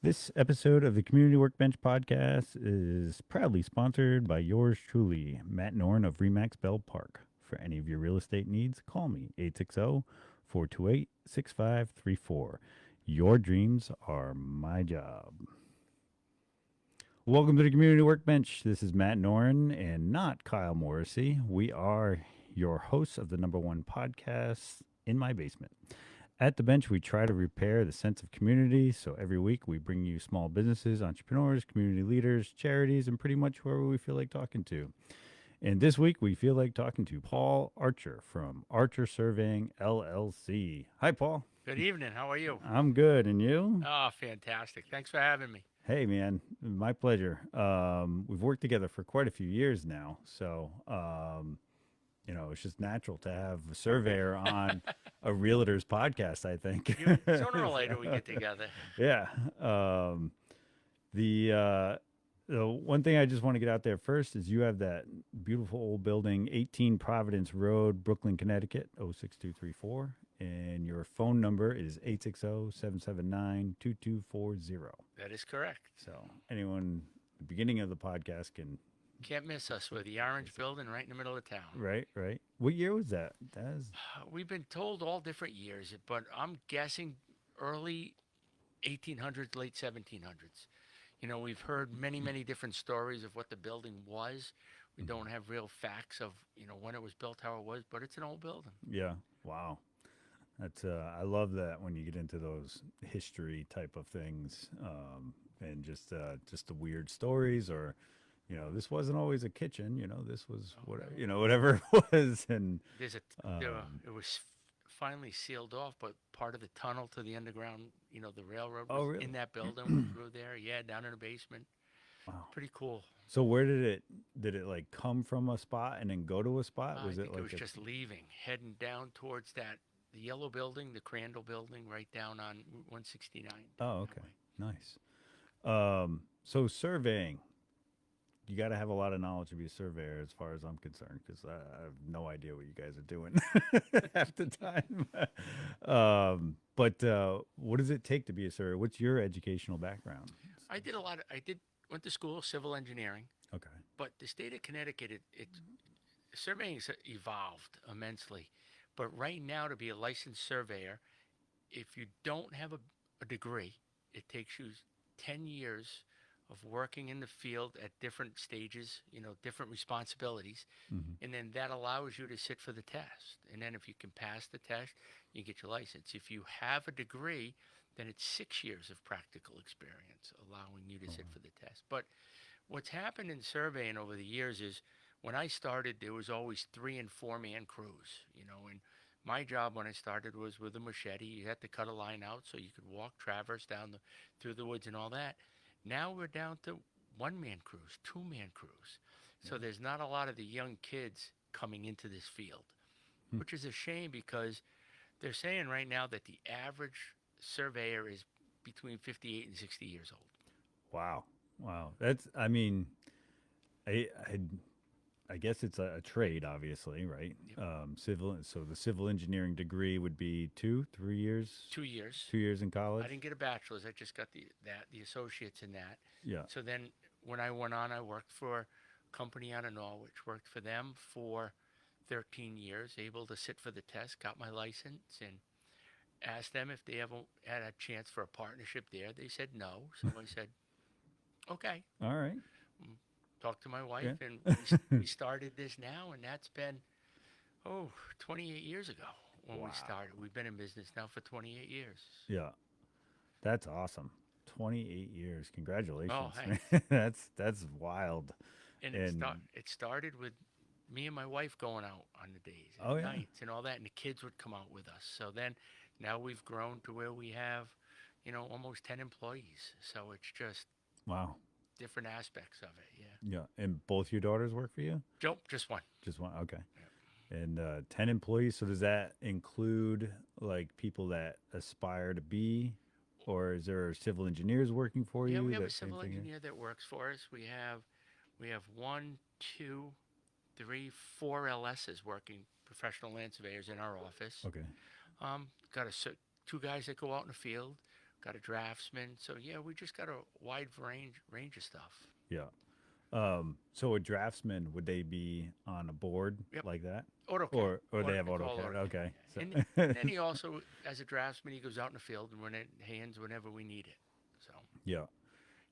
This episode of the Community Workbench podcast is proudly sponsored by yours truly, Matt Norn of Remax Bell Park. For any of your real estate needs, call me 860 428 6534. Your dreams are my job. Welcome to the Community Workbench. This is Matt Noren and not Kyle Morrissey. We are your hosts of the number one podcast in my basement. At the bench, we try to repair the sense of community. So every week, we bring you small businesses, entrepreneurs, community leaders, charities, and pretty much whoever we feel like talking to. And this week, we feel like talking to Paul Archer from Archer Surveying LLC. Hi, Paul. Good evening. How are you? I'm good. And you? Oh, fantastic. Thanks for having me. Hey, man. My pleasure. We've worked together for quite a few years now. So, it's just natural to have a surveyor on a realtor's podcast, I think. Sooner or later, we get together. Yeah. The one thing I just want to get out there first is you have that beautiful old building, 18 Providence Road, Brooklyn, Connecticut, 06234. And your phone number is 860-779-2240. That is correct. So anyone at the beginning of the podcast can. Can't miss us. We're the orange building right in the middle of town. Right. What year was that? We've been told all different years, but I'm guessing early 1800s, late 1700s. We've heard many different stories of what the building was. We don't have real facts of, when it was built, how it was, but it's an old building. Yeah. Wow. That's I love that when you get into those history type of things, and just the weird stories, or this wasn't always a kitchen. This was whatever it was, and There's it was finally sealed off, but part of the tunnel to the underground, the railroad oh, was really? in that building. We through there, yeah, down in the basement. Wow. Pretty cool. So where did it like come from a spot and then go to a spot? I Was it think it like was just leaving, heading down towards the yellow building, the Crandall building, right down on Route 169. Oh, That okay, way. nice. So surveying, you got to have a lot of knowledge to be a surveyor, as far as I'm concerned, because I have no idea what you guys are doing half the time. But what does it take to be a surveyor? What's your educational background? I went to school, civil engineering, Okay. but the state of Connecticut, surveying has evolved immensely. But right now, to be a licensed surveyor, if you don't have a degree, it takes you 10 years of working in the field at different stages, different responsibilities. Hmm. And then that allows you to sit for the test. And then if you can pass the test, you get your license. If you have a degree, then it's 6 years of practical experience, allowing you to sit for the test. But what's happened in surveying over the years is when I started, there was always 3 and 4 man crews, and my job when I started was with a machete. You had to cut a line out so you could walk, traverse through the woods and all that. Now we're down to 1 man crews, 2 man crews. So there's not a lot of the young kids coming into this field, Hmm. which is a shame because they're saying right now that the average surveyor is between 58 and 60 years old. Wow. That's. I mean, I I guess it's a trade, obviously, right? Yep. Civil. So the civil engineering degree would be 3 years, 2 years. 2 years in I college. didn't get a bachelor's. I just got the associates in that. Yeah. So then when I went on, I worked for a company out of Norwich. Worked for them for 13 years. Able to sit for the test. Got my license and asked them if they ever had a chance for a partnership there. They said no. So I said okay. All right. Talked to my Yeah. wife and we started this now, and that's been 28 years ago when we Wow. started. We've been in business now for 28 years. Yeah. That's awesome. 28 years. Oh, Congratulations, hey. man. That's wild. And And it started with me and my wife going out on the days oh and yeah. nights and all that, and the kids would come out with us. So then now we've grown to where we have, almost 10 employees. So it's just Wow. different aspects of it. Yeah. Yeah. And both your daughters work for you? Nope, just one. Just one. Okay. Yeah. And 10 employees. So does that include like people that aspire to be, or is there civil engineers working for Yeah, you? we have a That same civil thing? engineer that works for us. We have one, two, three, four LSs working, professional land surveyors in our office. Okay. Got two guys that go out in the field. got a draftsman. So yeah, we just got a wide range of stuff. Yeah. So a draftsman, would they be on a board Yep, like that, AutoCAD. or they have It's all AutoCAD? AutoCAD. Okay. Yeah. So And then he also, as a draftsman, he goes out in the field and run it hands whenever we need it. So, yeah.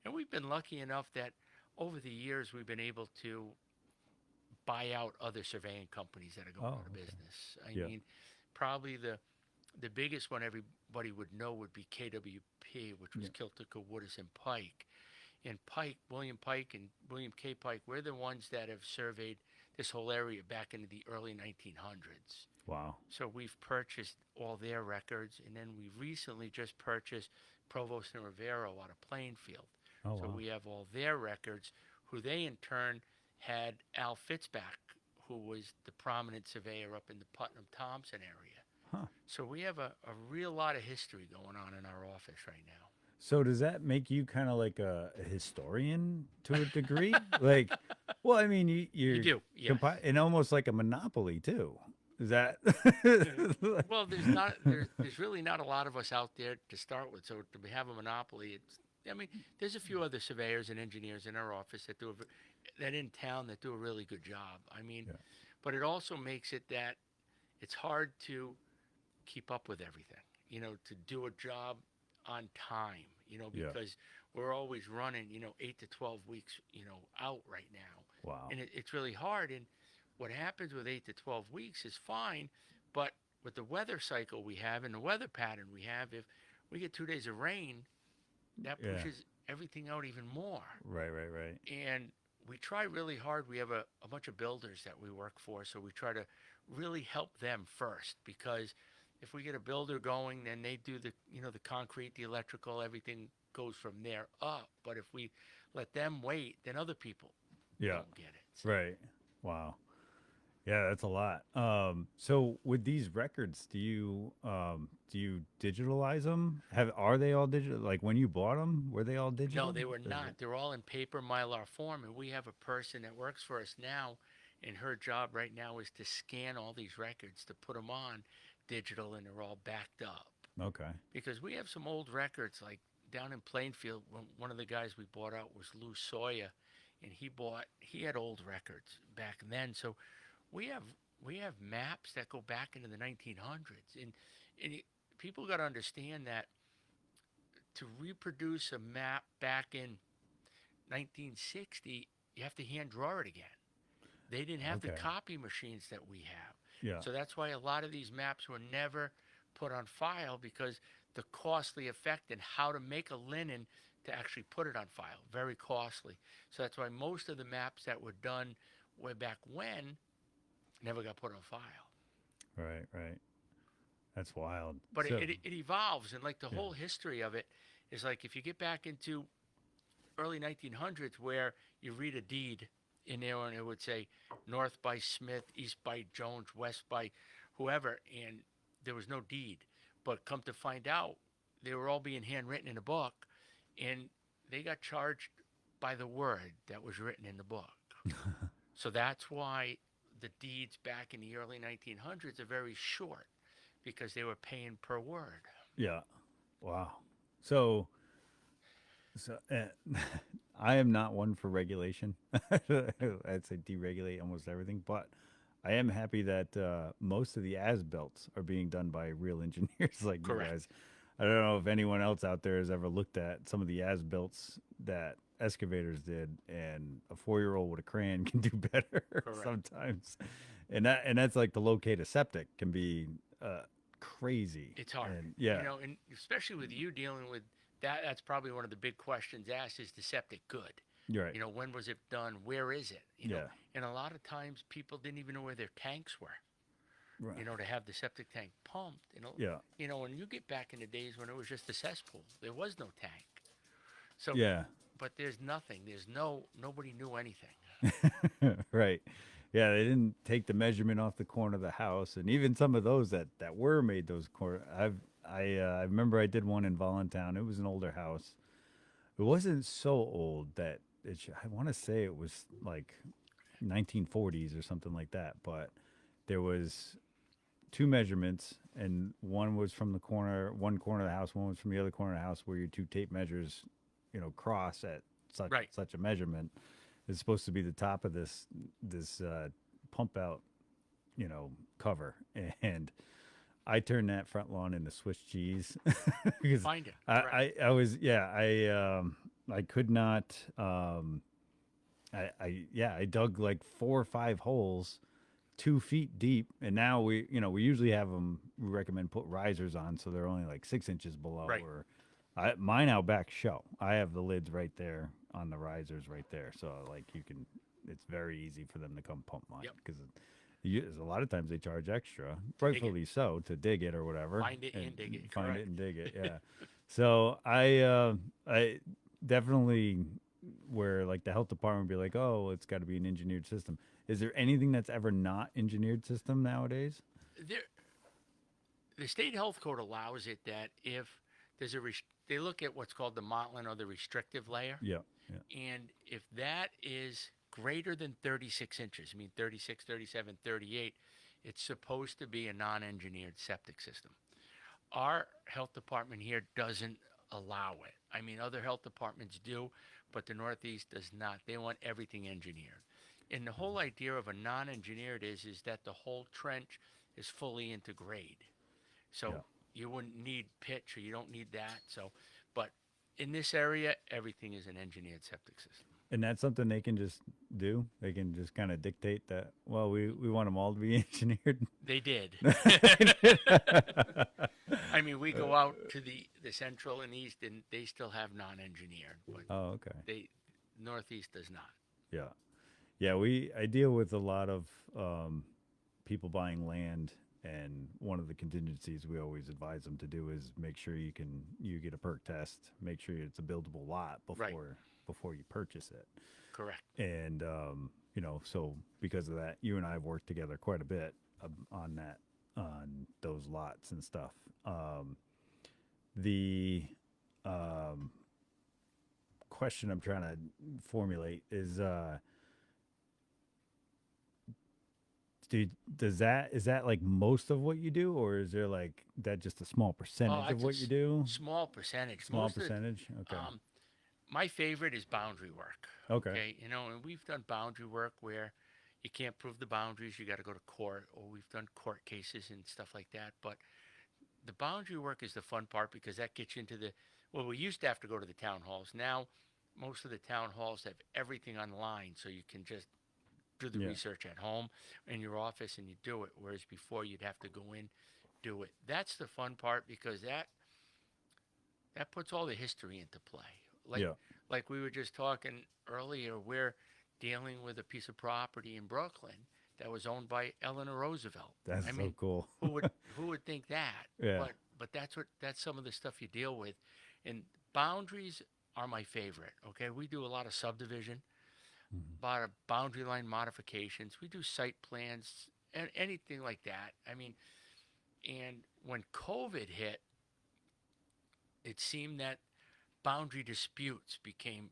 and we've been lucky enough that over the years we've been able to buy out other surveying companies that are going Oh, out of okay. business. I Yeah. mean, probably the biggest one everybody would know would be KWP, which was Yeah. Kiltica, Woodis, and Pike. And William Pike and William K. Pike, we're the ones that have surveyed this whole area back into the early 1900s. Wow. So we've purchased all their records, and then we recently just purchased Provost and Rivero out of Plainfield. Oh, So wow. we have all their records, who they in turn had Al Fitzback, who was the prominent surveyor up in the Putnam Thompson area. Huh. So we have a real lot of history going on in our office right So does that make you kind of like a historian to a degree? now. Like, well, I mean, You you're do, yes. and almost like a monopoly too. Is that? Well, there's really not a lot of us out there to start with. So to have a monopoly, I mean, there's a few other surveyors and engineers in our office that in town that do a really good job. I mean, Yeah. but it also makes it that it's hard to keep up with everything. To do a job on time. Yeah. Because we're always running, 8 to 12 weeks, out right now, Wow. and it's really hard. And what happens with 8 to 12 weeks is fine, but with the weather cycle we have and the weather pattern we have, if we get 2 days of rain, that Yeah. pushes everything out even more. Right. Right. Right. And we try really hard. We have a bunch of builders that we work for, so we try to really help them first, because if we get a builder going, then they do the concrete, the electrical, everything goes from there up. But if we let them wait, then other people Yeah. don't get it. So Right. Wow. Yeah, that's a lot. So with these records, do you digitalize them? Are they all digital? Like when you bought them, were they all no, digital? they were Or- not. They're all in paper Mylar form, and we have a person that works for us now, and her job right now is to scan all these records to put them on digital, and they're all backed up. Okay. Because we have some old records, like down in Plainfield. One of the guys we bought out was Lou Sawyer, and he had old records back then. So we have we have maps that go back into the 1900s, and people got to understand that to reproduce a map back in 1960, you have to hand draw it again. They didn't have the Okay. copy machines that we have. Yeah. So that's why a lot of these maps were never put on file, because the costly effect and how to make a linen to actually put it on file, very costly. So that's why most of the maps that were done way back when never got put on file. Right. Right. That's wild. But So it evolves, and like the yeah. whole history of it is like if you get back into early 1900s, where you read a deed in there and it would say north by Smith, east by Jones, west by whoever, and there was no deed. But come to find out, they were all being handwritten in a book, and they got charged by the word that was written in the book. So that's why the deeds back in the early 1900s are very short, because they were paying per word. Yeah. Wow. So I am not one for regulation. I'd say deregulate almost everything, but I am happy that most of the as builts are being done by real engineers like you Correct. guys. I don't know if anyone else out there has ever looked at some of the as builts that excavators did, and a 4-year-old with a crayon can do better Correct. sometimes. And that's like to locate a septic can be crazy. It's hard. And yeah, And especially with you dealing with that, that's probably one of the big questions asked: is the septic good? you're right. When was it done? Where is it? Yeah. And a lot of times people didn't even know where their tanks were. Right. To have the septic tank pumped. Yeah. When you get back in the days when it was just a cesspool, there was no tank. So, Yeah. but there's nothing. Nobody knew anything. Right. Yeah, they didn't take the measurement off the corner of the house, and even some of those that were made those corner. I remember I did one in Voluntown. It was an older house. It wasn't so old that I want to say it was like 1940s or something like that, but there was two measurements, and one was from one corner of the house, one was from the other corner of the house, where your two tape measures, cross at Right. such a measurement. Is supposed to be the top of this pump out, cover, and I turned that front lawn into Swiss cheese because Find it. Correct. I was I could not I dug like 4 or 5 holes 2 feet deep, and now we usually have them. We recommend put risers on so they're only like 6 inches below. Right. Or mine out back show. I have the lids right there on the risers right there, so like you can. It's very easy for them to come pump mine Yep. because a lot of times they charge extra, dig it. rightfully so, to dig it or whatever. Find it and dig it. Find Correct. it and dig it. Yeah. So I definitely where like the health department would be like, oh, it's got to be an engineered system. Is there anything that's ever not engineered system nowadays? There, the state health code allows it that if there's they look at what's called the mottling or the restrictive layer, Yeah. Yeah. and if that is greater than 36 inches, I mean 36, 37, 38, it's supposed to be a non-engineered septic system. Our health department here doesn't allow it. I mean, other health departments do, but the Northeast does not. They want everything engineered. And the whole idea of a non-engineered is that the whole trench is fully into grade. So Yeah. you wouldn't need pitch or you don't need that. So, but in this area, everything is an engineered septic system. And that's something they can just do. They can just kind of dictate that. Well, we want them all to be engineered. They did. I mean, we go out to the central and east, and they still have non-engineered, but Oh, okay. Northeast does not. Yeah. Yeah, I deal with a lot of people buying land, and one of the contingencies we always advise them to do is make sure you get a perk test, make sure it's a buildable lot Right. before you purchase it. Correct. And so because of that, you and I have worked together quite a bit on those lots and stuff. The question I'm trying to formulate is is that like most of what you do, or is there like that just a small percentage of it's what you do? Small percentage. Small Most of the- percentage. Okay. my favorite is boundary work. Okay. And we've done boundary work where you can't prove the boundaries, you got to go to court, or we've done court cases and stuff like that. But the boundary work is the fun part because that gets you into we used to have to go to the town halls. Now, most of the town halls have everything online, so you can just do the Yeah. research at home in your office and you do it. Whereas before you'd have to go in, do it. That's the fun part because that puts all the history into play. Yeah. Like we were just talking earlier, we're dealing with a piece of property in Brooklyn that was owned by Eleanor Roosevelt. That's so cool. who would think that? Yeah. But that's some of the stuff you deal with, and boundaries are my favorite. Okay, we do a lot of subdivision, a lot of boundary line modifications. We do site plans and anything like that. I mean, and when COVID hit, it seemed that boundary disputes became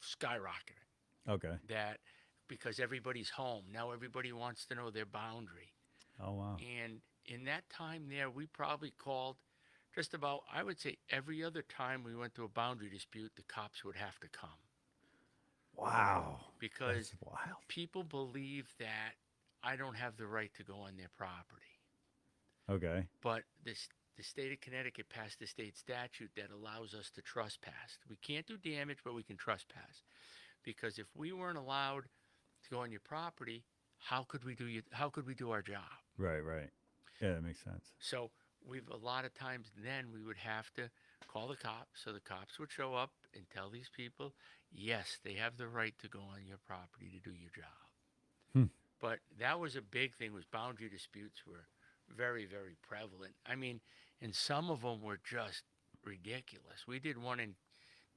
skyrocketing. Okay. That because everybody's home now, everybody wants to know their boundary. Oh wow. And in that time there, we probably called just about, I would say, every other time we went to a boundary dispute, the cops would have to come. Wow. Because That's wild. people believe that I don't have the right to go on their property. Okay. But the state of Connecticut passed a state statute that allows us to trespass. We can't do damage, but we can trespass. Because if we weren't allowed to go on your property, how could we do our job? Right. Yeah, that makes sense. So a lot of times then we would have to call the cops. So the cops would show up and tell these people, yes, they have the right to go on your property to do your job. But that was a big thing, was boundary disputes were very, very prevalent. I mean, and some of them were just ridiculous. We did one in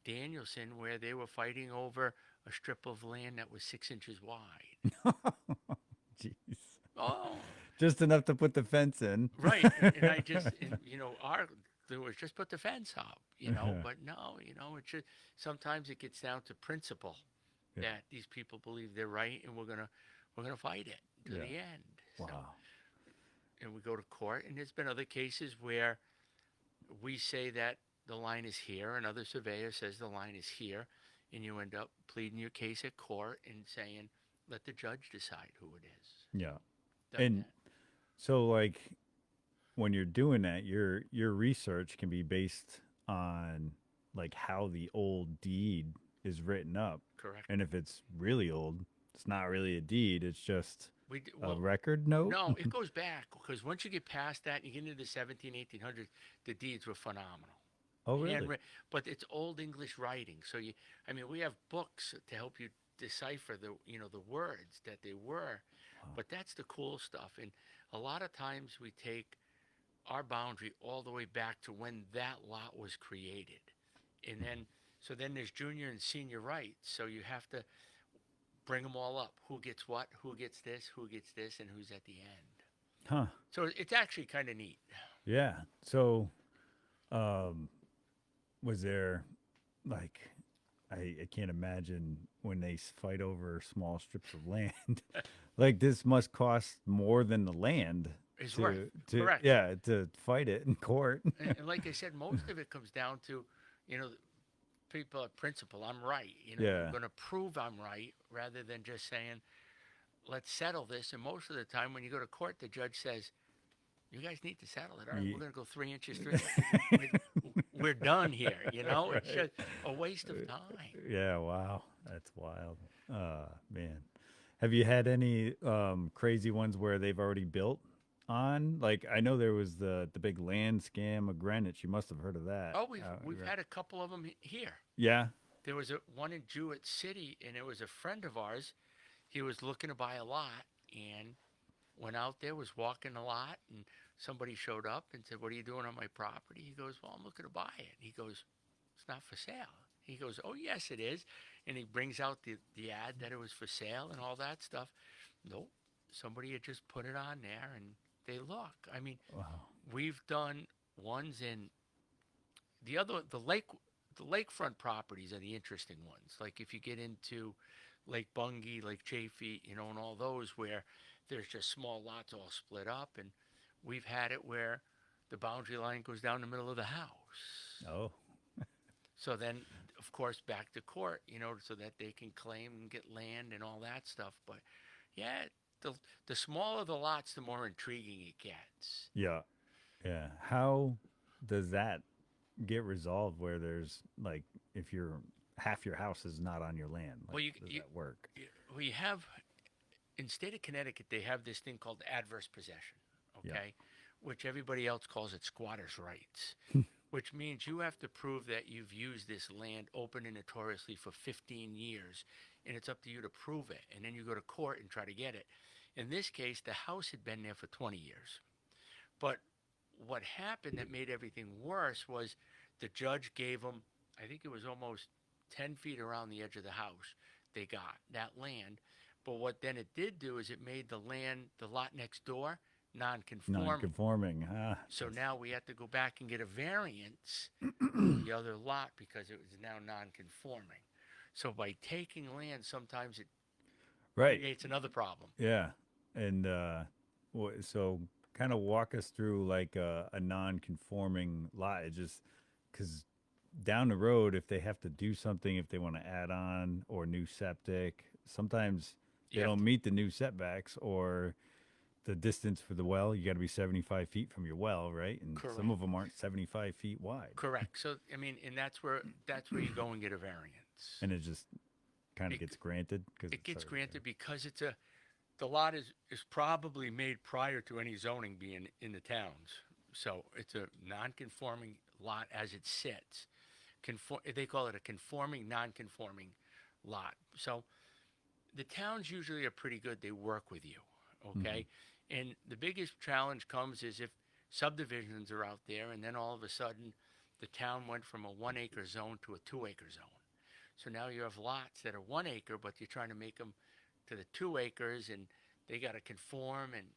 Danielson where they were fighting over a strip of land that was 6 inches wide. Jeez. Oh, Just enough to put the fence in. right. And I just, there was just put the fence up, but no, it's just, sometimes it gets down to principle that these people believe they're right and we're going to fight it to the end. Wow. So, and we go to court. And there's been other cases where we say that the line is here, another surveyor says the line is here, and you end up pleading your case at court and saying, let the judge decide who it is. Yeah. Done And that. so like when you're doing that, your research can be based on like how the old deed is written up. Correct. And if it's really old, it's not really a deed, it's just a Well, record note. no, it goes back because once you get past that and you get into the 17, 1800s, the deeds were phenomenal. Oh, really? But it's old English writing. So I mean, we have books to help you decipher the words that they were. Wow. But that's the cool stuff. And a lot of times we take our boundary all the way back to when that lot was created. And then there's junior and senior rights. So you have to bring them all up. Who gets what? Who gets this? Who gets this? And who's at the end? Huh. So it's actually kind of neat. Yeah. So, was there like I can't imagine when they fight over small strips of land. Like this must cost more than the land It's worth. to Correct. yeah to fight it in court. And like I said, most of it comes down to, you know, people at principle. I'm right. Yeah. I'm going to prove I'm right rather than just saying, let's settle this. And most of the time, when you go to court, the judge says, you guys need to settle it. All right, Ye- we're going to go 3 inches, 3 inches. We're done here. It's just a waste of time. Yeah. Wow. That's wild. Man, have you had any crazy ones where they've already built on? Like I know there was the big land scam of Greenwich. You must have heard of that. Oh, we've had a couple of them here. Yeah. There was one in Jewett City, and it was a friend of ours. He was looking to buy a lot and went out there, was walking a lot, and somebody showed up and said, what are you doing on my property? He goes, well, I'm looking to buy it. He goes, it's not for sale. He goes, oh, yes, it is. And he brings out the ad that it was for sale and all that stuff. Nope. Somebody had just put it on there, and they look. I mean, Wow. we've done ones in the lakefront properties are the interesting ones. Like if you get into Lake Bungie, Lake Chaffee, and all those where there's just small lots all split up, and we've had it where the boundary line goes down the middle of the house. Oh. So then, of course, back to court, so that they can claim and get land and all that stuff. But yeah, the smaller the lots, the more intriguing it gets. Yeah. Yeah. How does that get resolved where there's like if half your house is not on your land? Like, Well, does that work? we have in state of Connecticut, they have this thing called adverse possession, Yeah. okay, which everybody else calls it squatters' rights, which means you have to prove that you've used this land open and notoriously for 15 years, and it's up to you to prove it, and then you go to court and try to get it. In this case, the house had been there for 20 years, but what happened that made everything worse was the judge gave them, I think it was almost 10 feet around the edge of the house, they got that land. But what then it did do is it made the lot next door, non-conforming. Non-conforming. Ah. So now we have to go back and get a variance on the other lot because it was now non-conforming. So by taking land, sometimes it Right. creates another problem. Yeah. And so kind of walk us through like a non-conforming lot. It just because down the road, if they have to do something, if they want to add on or new septic, sometimes they You have don't meet the new setbacks or the distance for the well. You got to be 75 feet from your well, right? And Correct. some of them aren't 75 feet wide. Correct. So I mean, and that's where you go and get a variance. And it just kind of It- gets granted because It gets granted because the lot is probably made prior to any zoning being in the towns. So it's a non-conforming lot as it sits. They call it a conforming, non-conforming lot. So the towns usually are pretty good. They work with you, okay? And the biggest challenge comes is if subdivisions are out there and then all of a sudden the town went from a 1 acre zone to a 2 acre zone. So now you have lots that are 1 acre, but you're trying to make them to the 2 acres and they got to conform. And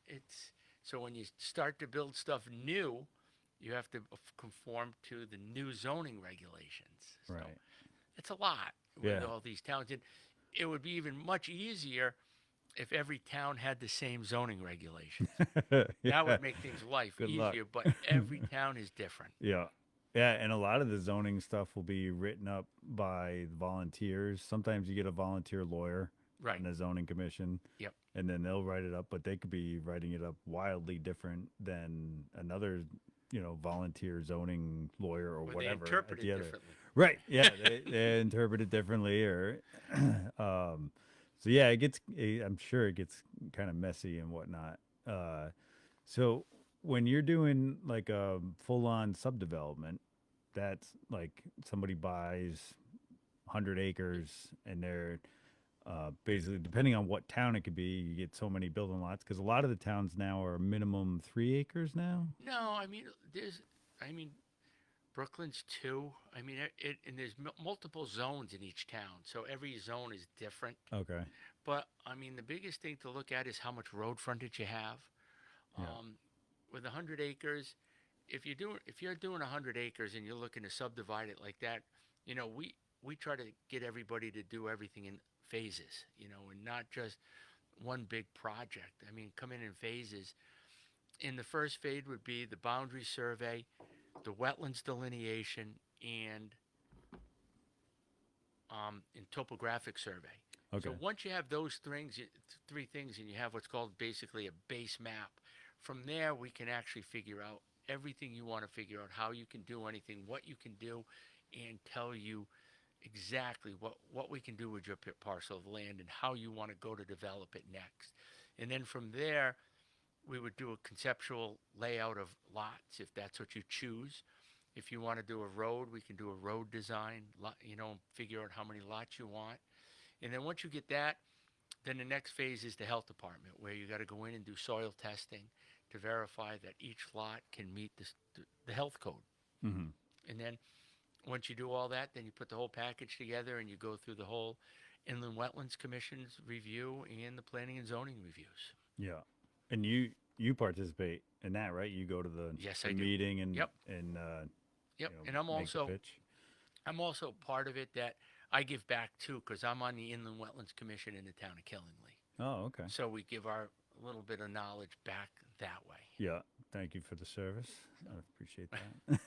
so when you start to build stuff new, you have to conform to the new zoning regulations. So Right. it's a lot with Yeah. all these towns. And it would be even much easier if every town had the same zoning regulations. That Yeah. would make things life Good luck. easier, but every town is different. Yeah. Yeah, and a lot of the zoning stuff will be written up by volunteers. Sometimes you get a volunteer lawyer on Right. the zoning commission, Yep. and then they'll write it up, but they could be writing it up wildly different than another, volunteer zoning lawyer or Or they whatever interpret at it the other. differently. Right. Yeah, they interpret it differently or um so yeah, I'm sure it gets kind of messy and whatnot. So when you're doing like a full on subdevelopment, that's like somebody buys 100 acres and they're basically, depending on what town it could be, you get so many building lots because a lot of the towns now are minimum 3 acres now. No, I mean, Brooklyn's two. I mean, and there's multiple zones in each town, so every zone is different. Okay. But I mean, the biggest thing to look at is how much road frontage you have. Yeah. Um, with 100 acres, if you're doing 100 acres and you're looking to subdivide it like that, we try to get everybody to do everything in phases, and not just one big project. I mean, come in phases. In the first phase would be the boundary survey, the wetlands delineation, and in topographic survey. Okay. So once you have those three things, and you have what's called basically a base map, from there we can actually figure out everything you want to figure out, how you can do anything, what you can do, and tell you exactly what we can do with your parcel of land and how you want to go to develop it next. And then from there, we would do a conceptual layout of lots if that's what you choose. If you want to do a road, we can do a road design, figure out how many lots you want. And then once you get that, then the next phase is the health department, where you got to go in and do soil testing to verify that each lot can meet the health code. Hmm. And then once you do all that, then you put the whole package together and you go through the whole Inland Wetlands Commission's review and the planning and zoning reviews. Yeah. And you participate in that, right? You go to Yes, the I do. meeting and Yep. Yep. And make the pitch. I'm also part of it that I give back too, because I'm on the Inland Wetlands Commission in the town of Killingly. Oh, okay. So we give our little bit of knowledge back that way. Yeah. Thank you for the service. I appreciate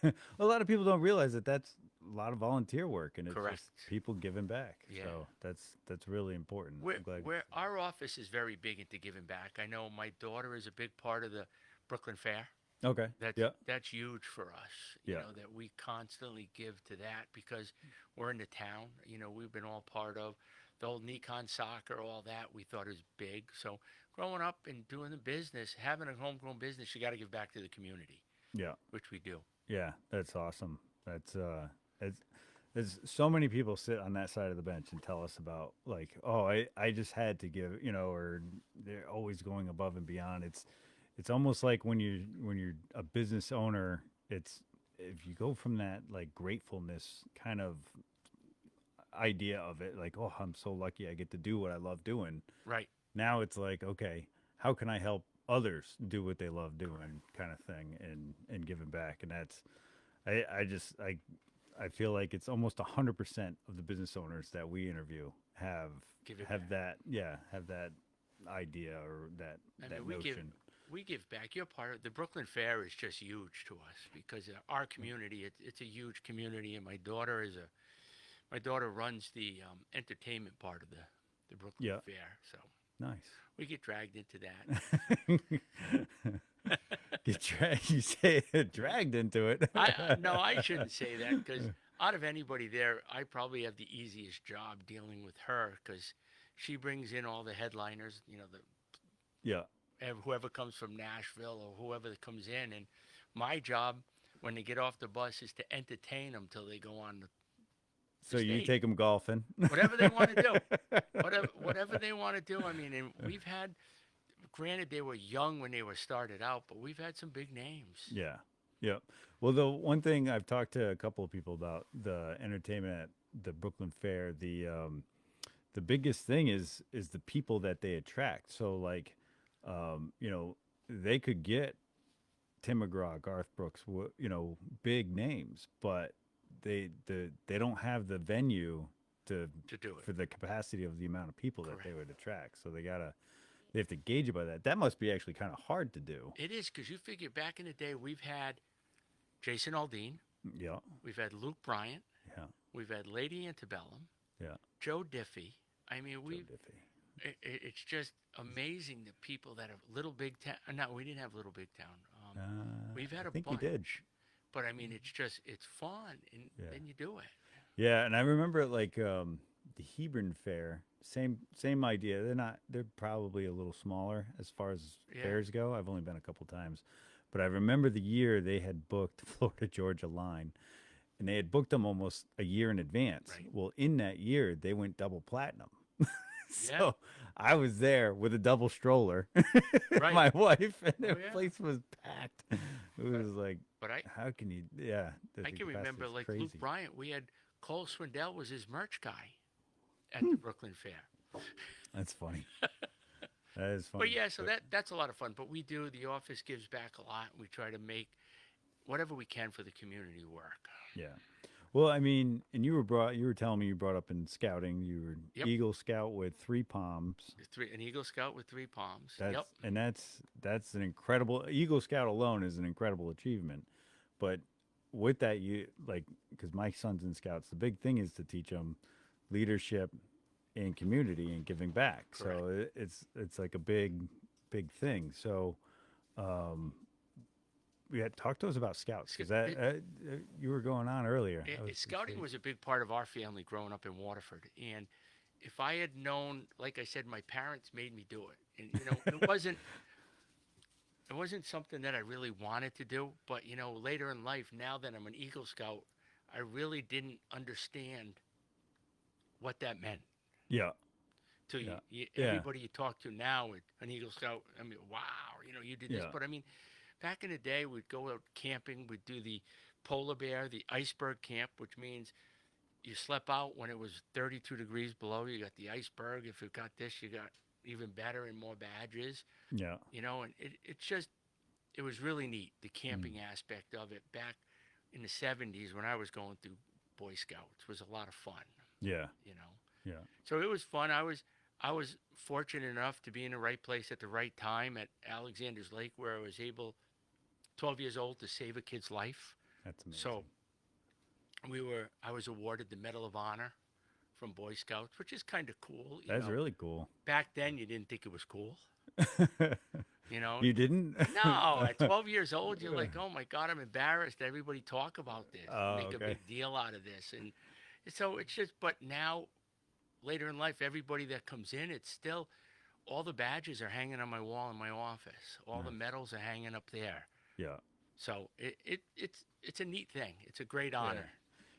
that. A lot of people don't realize that that's a lot of volunteer work and it's Correct. just people giving back. Yeah. So that's really important. I'm glad. Where our office is very big into giving back. I know my daughter is a big part of the Brooklyn Fair. Okay. Yeah. That's huge for us. Yeah. That we constantly give to that because we're in the town. We've been all part of the old Nikon soccer, all that. We thought it was big. So growing up and doing the business, having a homegrown business, you got to give back to the community, Yeah. which we do. Yeah. That's awesome. It's there's so many people sit on that side of the bench and tell us about like, oh, I just had to give, or they're always going above and beyond. It's almost like when you're a business owner, it's if you go from that like gratefulness kind of idea of it, like, oh, I'm so lucky I get to do what I love doing. Right. Now it's like, okay, how can I help others do what they love doing kind of thing and giving back. And that's I feel like it's almost 100% of the business owners that we interview have have back. that idea or that I mean, notion. we give back. You're part of the Brooklyn Fair is just huge to us because our community. It's a huge community, and my daughter runs the entertainment part of the Brooklyn Yeah. Fair. So Nice. we get dragged into that. You say it, dragged into it. No, I shouldn't say that because out of anybody there, I probably have the easiest job dealing with her because she brings in all the headliners. Yeah. Whoever comes from Nashville or whoever that comes in, and my job when they get off the bus is to entertain them till they go on the So you stage. take them golfing. Whatever they want to do. Whatever they want to do. I mean, and we've had, granted, they were young when they were started out, but we've had some big names. Yeah. Yeah. Well, the one thing I've talked to a couple of people about the entertainment at the Brooklyn Fair, the biggest thing is the people that they attract. So like, they could get Tim McGraw, Garth Brooks, big names, but they don't have the venue to do it. for the capacity of the amount of people that they Correct. would attract. So they have to gauge it by that. That must be actually kind of hard to do. It is because you figure back in the day, we've had Jason Aldean, Yeah, we've had Luke Bryant, yeah, we've had Lady Antebellum, yeah. Joe Diffie. I mean, Joe Diffie. it's just amazing the people that have Little Big Town. No, we didn't have Little Big Town. We've had I a think we bunch, did. but I mean, it's fun, and Yeah. then you do it. Yeah, and I remember like the Hebron Fair, same idea. They're probably a little smaller as far as Yeah. fairs go. I've only been a couple times, but I remember the year they had booked Florida Georgia line, and they had booked them almost a year in advance. Right. Well, in that year, they went double platinum. So Yeah. I was there with a double stroller, Right. my wife, and the Oh, yeah. place was packed. It was like, But how can you? Yeah, I can remember like crazy. Luke Bryant. We had Cole Swindell was his merch guy at Hmm. the Brooklyn Fair. That's funny. That is funny. But yeah, so But- that's a lot of fun. But we do the office gives back a lot. We try to make whatever we can for the community work. Yeah. Well, I mean, and you were telling me you brought up in scouting, you were Yep. Eagle Scout with 3 palms. An Eagle Scout with 3 palms. That's, Yep. And that's an incredible Eagle Scout alone is an incredible achievement. But with that, you like, because my son's in scouts, the big thing is to teach them leadership and community and giving back. So it's like a big thing. So, yeah, talk to us about scouts because you were going on earlier. Scouting was a big part of our family growing up in Waterford, and if I had known, like I said, my parents made me do it, and it wasn't something that I really wanted to do. But later in life, now that I'm an Eagle Scout, I really didn't understand what that meant. Yeah. To Yeah. everybody you talk to now, an Eagle Scout, I mean, wow, you did this. Yeah. But I mean, back in the day, we'd go out camping. We'd do the polar bear, the iceberg camp, which means you slept out when it was 32 degrees below. You got the iceberg. If you got this, you got even better and more badges. Yeah. And it was really neat, the camping aspect of it. Back in the 70s when I was going through Boy Scouts was a lot of fun. Yeah. Yeah. So it was fun. I was fortunate enough to be in the right place at the right time at Alexander's Lake, where I was able, 12 years old, to save a kid's life. That's amazing. So I was awarded the Medal of Honor from Boy Scouts, which is kind of cool. That's really cool. Back then, you didn't think it was cool. You didn't? No, at 12 years old, you're like, oh my God, I'm embarrassed. Everybody talk about this, make a big deal out of this. And so it's just, but now, later in life, everybody that comes in, it's still, all the badges are hanging on my wall in my office. All the medals are hanging up there. Yeah. So it's a neat thing. It's a great honor.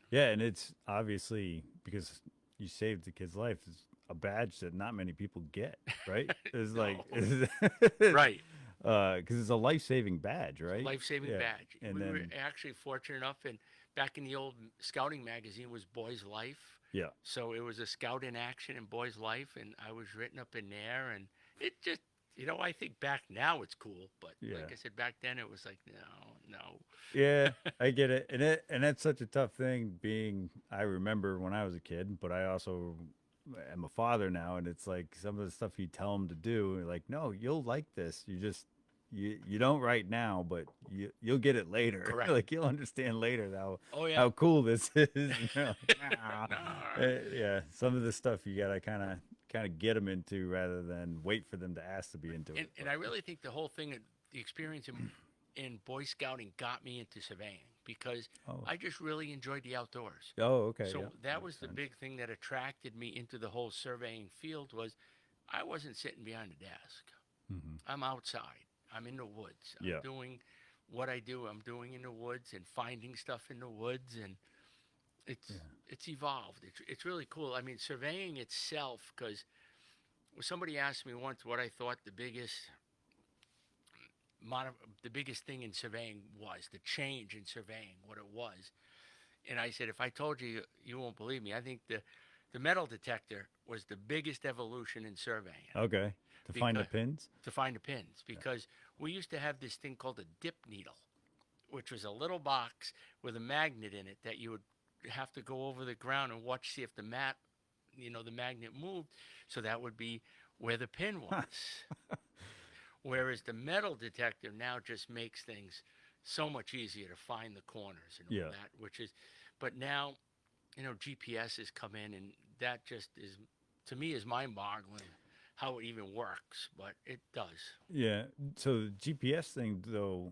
Yeah, and it's obviously because you saved the kid's life. It's a badge that not many people get, right? It's like Right. Because it's a life-saving badge, right? Life-saving badge. And we then, were actually fortunate enough, and back in the old scouting magazine was Boy's Life. yeah, So it was a scout in action in Boy's Life, and I was written up in there, and it just, I think back now it's cool, but like I said, back then it was like, no. yeah, I get it, and that's such a tough thing. I remember when I was a kid, but I also am a father now, and it's like some of the stuff you tell them to do, you're like, no, you'll like this. You don't right now, but you'll get it later. Correct. Like you'll understand later how Oh, cool this is. Yeah, some of the stuff you gotta kind of get them into rather than wait for them to ask to be into it. And I really think the whole thing, the experience in Boy Scouting got me into surveying because I just really enjoyed the outdoors. Oh, okay. So yeah, that makes was the sense. big thing that attracted me into the whole surveying field was I wasn't sitting behind a desk. I'm outside. I'm in the woods. I'm doing what I do. I'm doing in the woods and finding stuff in the woods, and it's evolved. It's really cool. I mean, surveying itself, because somebody asked me once what I thought the biggest thing in surveying was, the change in surveying, what it was. And I said, if I told you, you won't believe me. I think the metal detector was the biggest evolution in surveying. Okay. To find the pins? To find the pins, because we used to have this thing called a dip needle, which was a little box with a magnet in it that you would have to go over the ground and watch, see if the the magnet moved, so that would be where the pin was. Whereas the metal detector now just makes things so much easier to find the corners and all Yeah. that, which is, but now, GPS has come in, and that just is, to me, is mind-boggling how it even works, but it does. Yeah. So the GPS thing though,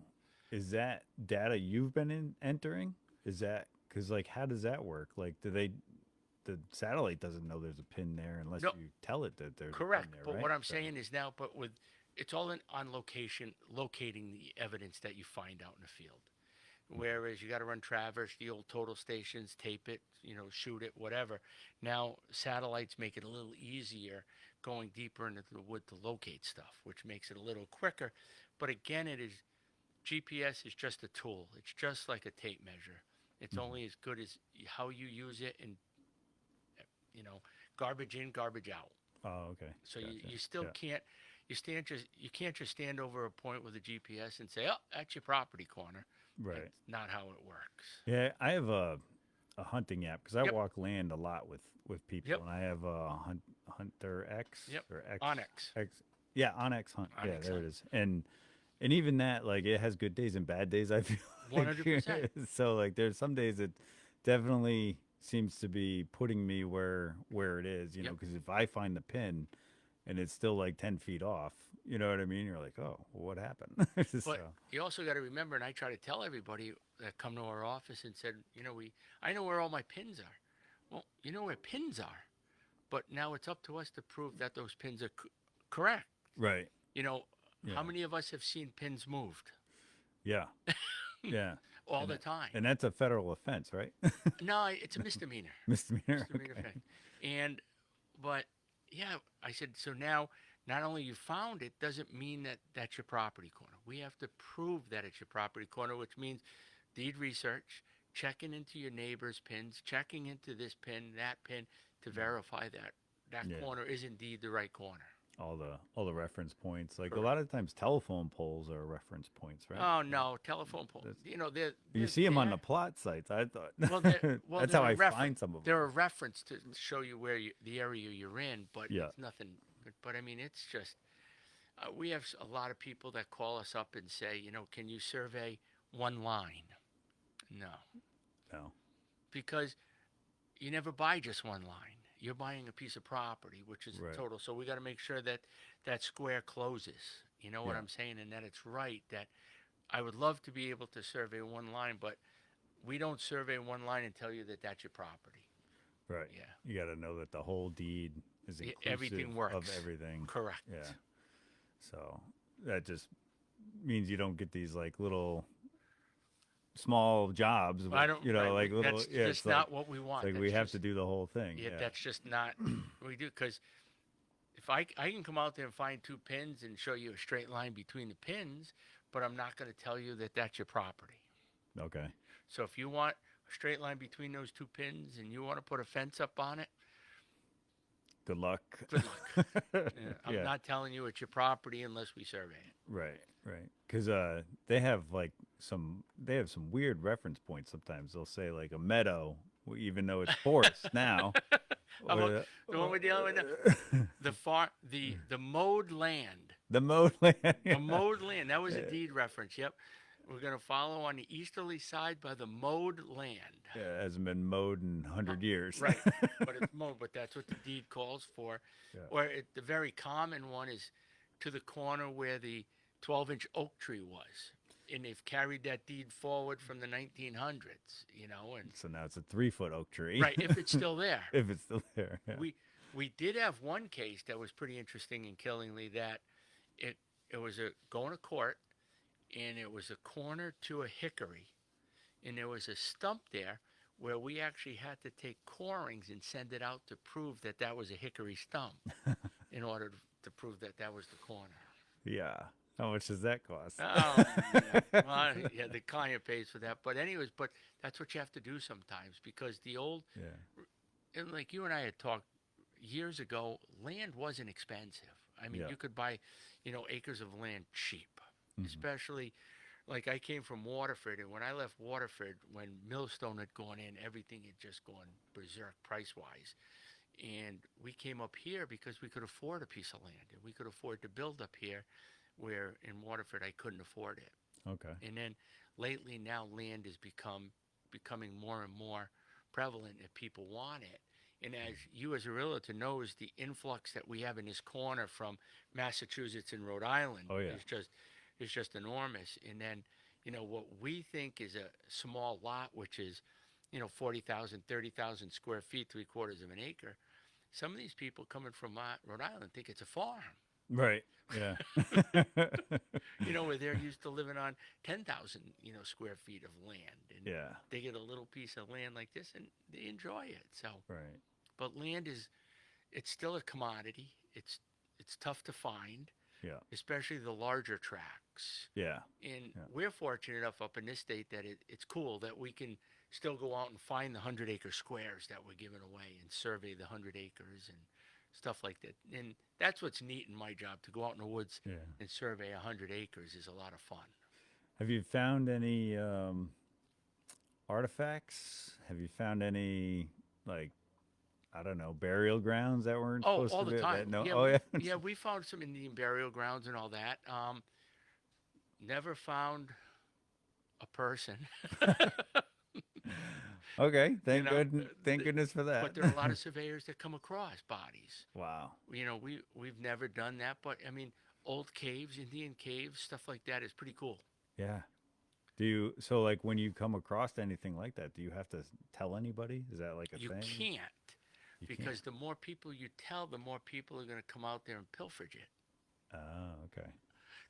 is that data you've been entering? Is that because like how does that work? Like do they the satellite doesn't know there's a pin there unless No, you tell it that there's a pin correct. there, But right? what I'm So saying is now, but with, it's all on location, locating the evidence that you find out in the field. Whereas you got to run traverse, the old total stations, tape it, shoot it, whatever. Now satellites make it a little easier going deeper into the wood to locate stuff, which makes it a little quicker. But again, it is, GPS is just a tool. It's just like a tape measure. It's mhm. only as good as how you use it, and you know, garbage in, garbage out. Oh, okay. So Gotcha. you still Yeah. can't, you can't just stand over a point with a GPS and say, oh, that's your property corner. That's Right. not how it works. Yeah, I have a hunting app because I Yep. walk land a lot with people, Yep. and I have a Hunter X Yep. or X Onyx. X. Yeah, Onyx Hunt. Yeah, Onyx there Hunt. it is. And even that, like, it has good days and bad days. I feel like 100%. so. Like, there's some days it definitely seems to be putting me where it is. You know, Yep. because if I find the pin and it's still like 10 feet off, you know what I mean? You're like, oh, well, what happened? So But you also got to remember, and I try to tell everybody that come to our office and said, I know where all my pins are. Well, you know where pins are, but now it's up to us to prove that those pins are correct. right, You know, how yeah, many of us have seen pins moved yeah, yeah. all And the time? and that's a federal offense, right? No, it's a misdemeanor. Misdemeanor. Misdemeanor Okay. offense. And, but yeah, I said, so now not only you found it doesn't mean that that's your property corner. We have to prove that it's your property corner, which means deed research, checking into your neighbor's pins, checking into this pin, that pin, to verify that that Yeah. corner is indeed the right corner. All the reference points. Like a Correct. lot of times, telephone poles are reference points, right? Oh no, telephone pole. That's, you They're see them on the there. plot sites. I thought Well, they're well that's they're how a I reference. find some of them. They're a reference to show you where the area you're in, but Yeah. it's nothing. But I mean, it's just we have a lot of people that call us up and say, can you survey one line? No, No. because you never buy just one line. You're buying a piece of property, which is Right. total. So we got to make sure that that square closes. You know what Yeah. I'm saying? And that it's right. That I would love to be able to survey one line, but we don't survey one line and tell you that that's your property. Right. Yeah. You got to know that the whole deed is inclusive Everything of works. everything. Correct. Yeah. So that just means you don't get these like little small jobs with, I don't. Right. like little. That's Yeah. just not what we want. It's like That's we have just, to do the whole thing. yeah. Yeah. That's just not what we do. Because if I can come out there and find two pins and show you a straight line between the pins, but I'm not going to tell you that that's your property. Okay. So if you want a straight line between those two pins and you want to put a fence up on it, Good luck. good luck. Yeah, I'm Yeah. not telling you it's your property unless we survey it. Right, right. Because they have like they have some weird reference points. Sometimes they'll say like a meadow, even though it's forest now. How about the one we're dealing with now? The mowed land. The mode land. The mowed land. That was a deed reference. Yep. We're going to follow on the easterly side by the mowed land. Yeah, hasn't been mowed in 100 years. Right. But it's mowed, but that's what the deed calls for. Yeah. Or the very common one is to the corner where the 12-inch oak tree was. And they've carried that deed forward from the 1900s, and So now it's a 3-foot oak tree. right, if it's still there. If it's still there. Yeah. We did have one case that was pretty interesting in Killingly, that it was going to court, and it was a corner to a hickory, and there was a stump there where we actually had to take corings and send it out to prove that that was a hickory stump in order to prove that that was the corner. Yeah. How much does that cost? Oh, yeah. Well, yeah, the client pays for that. But anyways, that's what you have to do sometimes, because the old, Yeah. and like you and I had talked years ago, land wasn't expensive. I mean, Yeah. you could buy, acres of land cheap, Mhm. especially like I came from Waterford, and when I left Waterford, when Millstone had gone in, everything had just gone berserk price wise. And we came up here because we could afford a piece of land and we could afford to build up here, where in Waterford I couldn't afford it. Okay. And then lately now land has becoming more and more prevalent and people want it. And as you as a realtor knows, the influx that we have in this corner from Massachusetts and Rhode Island Oh, yeah. is just enormous. And then, what we think is a small lot, which is, 40,000, 30,000 square feet, 3/4 of an acre. Some of these people coming from Rhode Island think it's a farm. Right. Yeah. Where they're used to living on 10,000, square feet of land. And Yeah. they get a little piece of land like this and they enjoy it. So, Right. but land it's still a commodity. It's tough to find, Yeah. especially the larger tracts. Yeah. And Yeah. we're fortunate enough up in this state that it's cool that we can still go out and find the 100-acre squares that we're giving away and survey the 100 acres and stuff like that. And that's what's neat in my job, to go out in the woods Yeah. and survey 100 acres is a lot of fun. Have you found any artifacts? Have you found any, like, I don't know, burial grounds that weren't Oh, supposed all to the be? time. No. Yeah, Oh, yeah. yeah, we found some Indian burial grounds and all that. Never found a person. Okay. You know, Thank goodness for that. but there are a lot of surveyors that come across bodies. Wow. We've never done that, but I mean, old caves, Indian caves, stuff like that is pretty cool. Yeah. So like when you come across anything like that, do you have to tell anybody? Is that like a You thing? can't, You because the more people you tell, the more people are going to come out there and pilferage it. Oh, okay.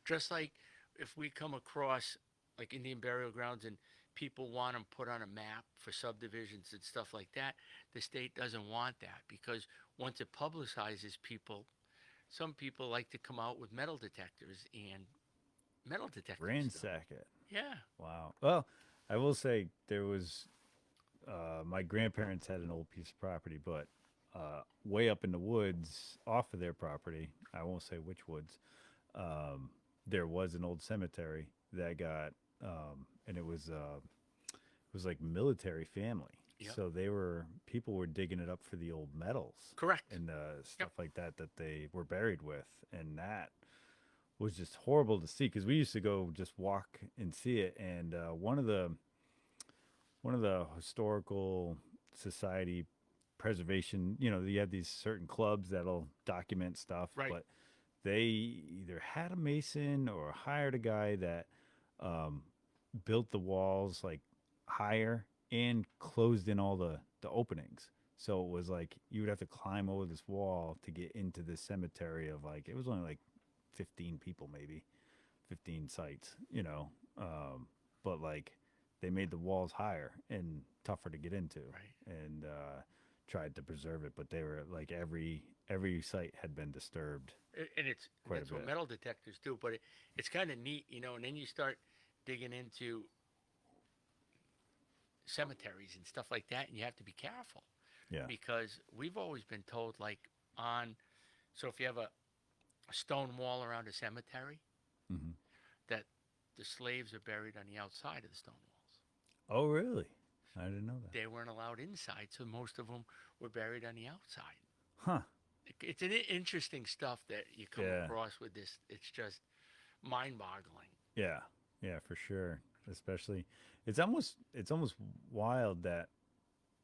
Just like if we come across like Indian burial grounds and people want them put on a map for subdivisions and stuff like that, the state doesn't want that, because once it publicizes people, some people like to come out with metal detectors and metal detectors. Ransack it. Yeah. Wow. Well, I will say there was my grandparents had an old piece of property, but way up in the woods off of their property, I won't say which woods, there was an old cemetery that got, and it was like military family. Yep. So people were digging it up for the old medals. Correct. And stuff like that they were buried with. And that was just horrible to see, because we used to go just walk and see it. And one of the historical society preservation, you have these certain clubs that'll document stuff, Right. but they either had a mason or hired a guy that built the walls like higher and closed in all the openings. So it was like you would have to climb over this wall to get into this cemetery of, like, it was only like 15 people, maybe 15 sites. But like they made the walls higher and tougher to get into. Right. And tried to preserve it, but they were like every site had been disturbed. And that's what metal detectors do. But it's kind of neat, and then you start digging into cemeteries and stuff like that, and you have to be careful. Yeah. Because we've always been told, like, so if you have a stone wall around a cemetery, Mm-hmm. that the slaves are buried on the outside of the stone walls. Oh, really? I didn't know that. They weren't allowed inside, so most of them were buried on the outside. Huh. It's an interesting stuff that you come across with this. It's just mind-boggling. Yeah. Yeah, for sure. Especially, it's almost wild that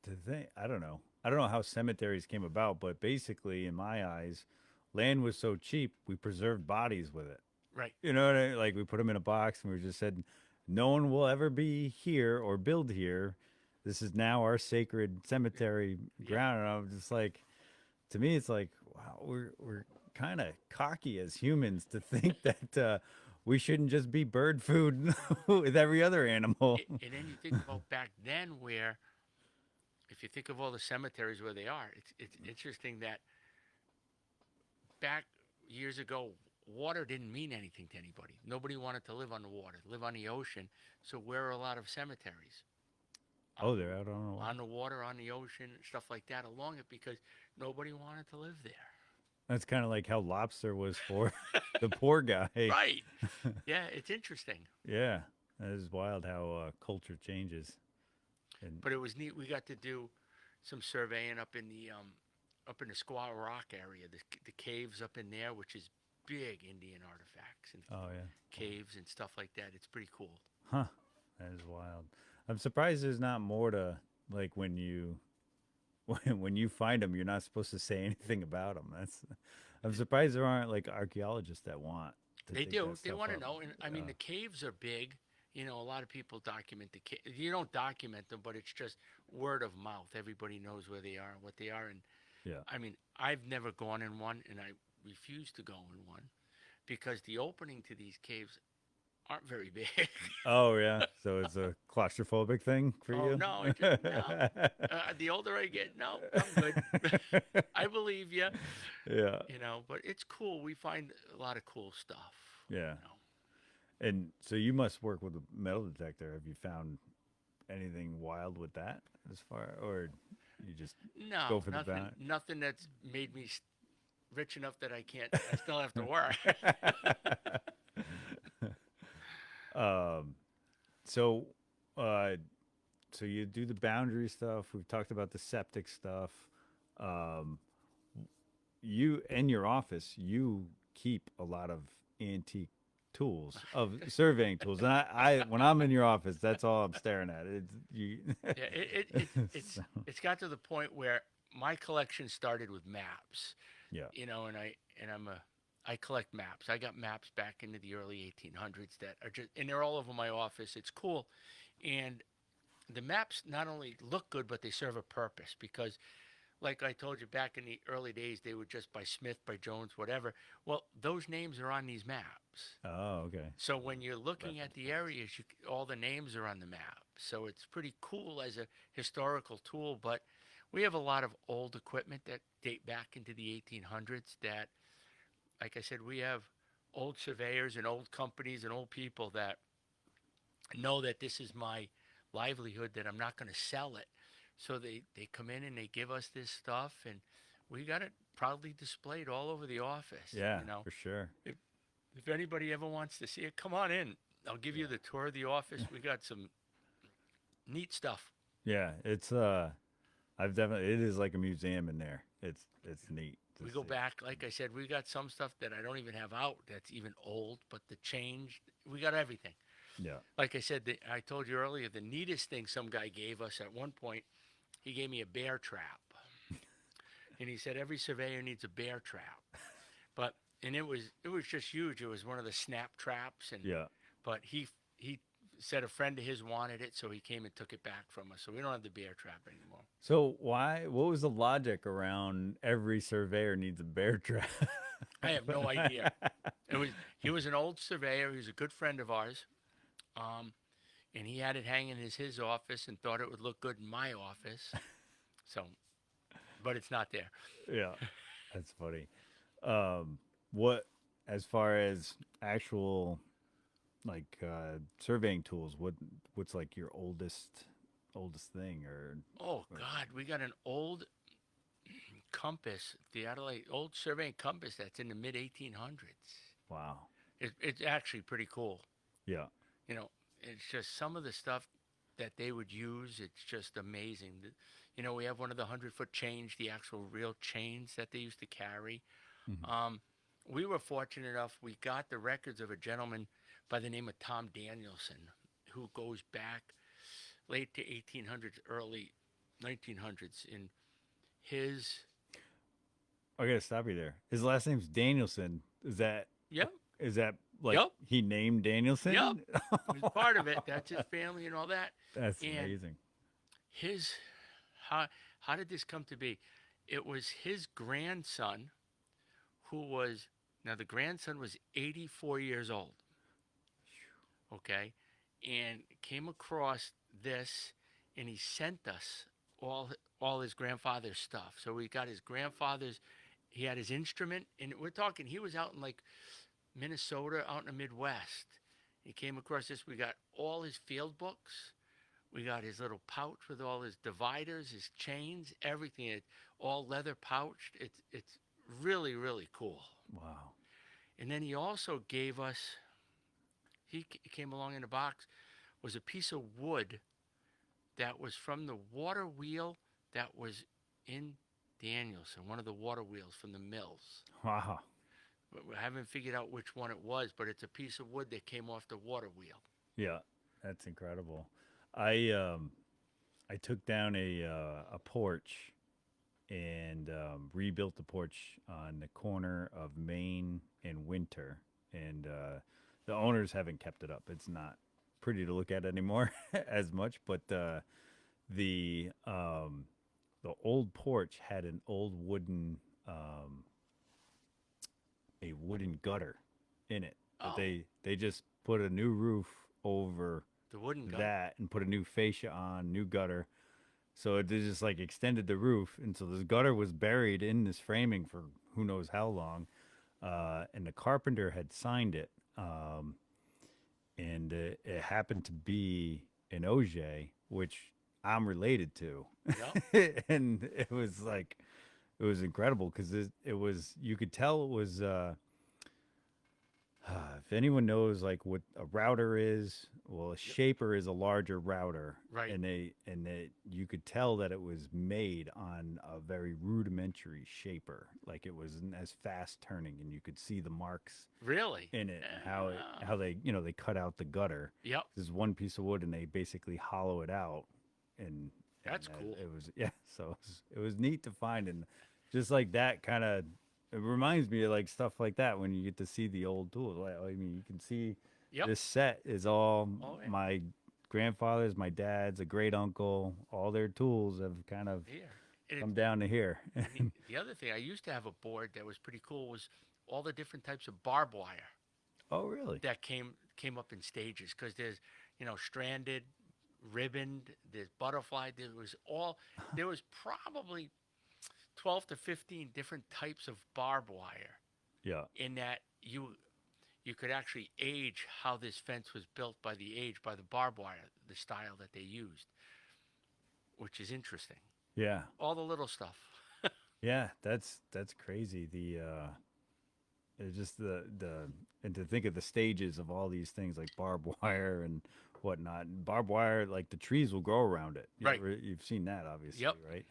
to think. I don't know how cemeteries came about, but basically, in my eyes, land was so cheap, we preserved bodies with it. Right. You know what I mean? Like, we put them in a box and we just said, no one will ever be here or build here. This is now our sacred cemetery ground. And I'm just like, to me, it's like, wow, we're kind of cocky as humans to think that we shouldn't just be bird food with every other animal. And then you think about back then, where if you think of all the cemeteries where they are, it's interesting that back years ago, water didn't mean anything to anybody. Nobody wanted to live on the water, live on the ocean. So where are a lot of cemeteries? Oh, they're out on the water, on the ocean, stuff like that along it, because nobody wanted to live there. That's kind of like how lobster was for the poor guy. Right. Yeah, it's interesting. Yeah, that is wild how culture changes. But it was neat. We got to do some surveying up in the up in the Squaw Rock area, the caves up in there, which is big Indian artifacts and Oh yeah. caves and stuff like that. It's pretty cool. Huh. That is wild. I'm surprised there's not more to like when you when you find them, you're not supposed to say anything about them. That's I'm surprised there aren't like archaeologists that want to They dig do. that They stuff want to up. know. And I mean, Yeah. the caves are big. You know, a lot of people document the cave. You don't document them, but it's just word of mouth. Everybody knows where they are and what they are. And Yeah. I mean, I've never gone in one, and I refuse to go in one because the opening to these caves aren't very big. Oh yeah. So it's a claustrophobic thing for Oh you. no, it just no. The older I get, no, I'm good. I believe you, Yeah. you know. But it's cool. We find a lot of cool stuff. Yeah. You know. And so you must work with a metal detector. Have you found anything wild with that as far, or you just go No, for the nothing. bounty? Nothing that's made me rich enough that I can't. I still have to work. um, so, uh, so you do the boundary stuff. We've talked about the septic stuff. Um, you in your office, you keep a lot of antique tools of surveying tools, and I when I'm in your office, that's all I'm staring at. It's you. Yeah, it's So, it's got to the point where my collection started with maps, yeah. you know, I collect maps. I got maps back into the early 1800s that are just and they're all over my office. It's cool, and the maps not only look good but they serve a purpose because like I told you back in the early days they were just by Smith, by Jones, whatever. Well, those names are on these maps. Oh, okay. So when you're looking at Reference the points. areas, all the names are on the map. So it's pretty cool as a historical tool. But we have a lot of old equipment that date back into the 1800s. That, like I said, we have old surveyors and old companies and old people that know that this is my livelihood. That I'm not going to sell it. So they come in and they give us this stuff, and we got it proudly displayed all over the office. Yeah, You know, for sure. if if anybody ever wants to see it, come on in. I'll give you Yeah. the tour of the office. We got some neat stuff. Yeah, it's I've definitely it is like a museum in there. It's neat to We go see. back, like I said, we got some stuff that I don't even have out that's even old, but the change, we got everything. Yeah. Like I said, I told you earlier, the neatest thing some guy gave us at one point, he gave me a bear trap. And he said every surveyor needs a bear trap. But and it was just huge. It was one of the snap traps and Yeah. but he said a friend of his wanted it, so he came and took it back from us. So we don't have the bear trap anymore. So why what was the logic around every surveyor needs a bear trap? I have no idea. It was he was an old surveyor. He was a good friend of ours, um, and he had it hanging in his office and thought it would look good in my office. So, but it's not there. Yeah. That's funny. What as far as actual like surveying tools, what's like your oldest thing Oh or God, we got an old compass, the Adelaide old surveying compass that's in the mid 1800s. wow. It's actually pretty cool. Yeah. You know, it's just some of the stuff that they would use. It's just amazing. You know, we have one of the 100-foot chains, the actual real chains that they used to carry. Mhm. Um, we were fortunate enough, we got the records of a gentleman by the name of Tom Danielson, who goes back late to 1800s, early 1900s. In his, I gotta stop you there. His last name's Danielson. yep, Is that like yep, he named yep, Danielson? he was part of it. That's his family and all that. That's And amazing. his, how, how did this come to be? It was his grandson who was, now the grandson was 84 years old, okay, and came across this, and he sent us all all his grandfather's stuff. So we got his grandfather's. He had his instrument, and we're talking. He was out in like Minnesota, out in the Midwest. He came across this. We got all his field books. We got his little pouch with all his dividers, his chains, everything. It all leather pouched. It's really really cool. Wow. And then he also gave us. Came along in a box. Was a piece of wood that was from the water wheel that was in Danielson, one of the water wheels from the mills. Wow. But we haven't figured out which one it was, but it's a piece of wood that came off the water wheel. Yeah, that's incredible. I took down a porch and rebuilt the porch on the corner of Main and Winter, and the owners haven't kept it up. It's not pretty to look at anymore as much, but the old porch had an old um, wooden gutter in it, but Oh, they just put a new roof over the wooden gutter. that and put a new fascia on, new gutter. So it just like extended the roof, and so this gutter was buried in this framing for who knows how long. And the carpenter had signed it, and it happened to be an OJ, which I'm related to, Yep. and it was incredible because it was, you could tell it was if anyone knows like what a router is, well, a shaper is a larger router, Right. and you could tell that it was made on a very rudimentary shaper, like it wasn't as fast turning, and you could see the marks Really? in it, Ah. how they they cut out the gutter. Yep. This is one piece of wood, and they basically hollow it out, and That's cool. it was, yeah. So it was neat to find, and just like that kind of, it reminds me of like stuff like that when you get to see the old tools. Like, I mean, you can see Yep. this set is all Oh, yeah. my grandfather's, my dad's, a great uncle. All their tools have kind of Here. And come down to here. the other thing, I used to have a board that was pretty cool, was all the different types of barbed wire Oh, really? that came up in stages, because there's, stranded, ribboned, there's butterfly, there was probably 12 to 15 different types of barbed wire, Yeah. in that you could actually age how this fence was built by the age, by the barbed wire, the style that they used, which is interesting. Yeah. All the little stuff. Yeah. That's crazy. It's just and to think of the stages of all these things like barbed wire and whatnot. Barbed wire, like the trees will grow around it. Right. You've seen that, obviously, Yep. right?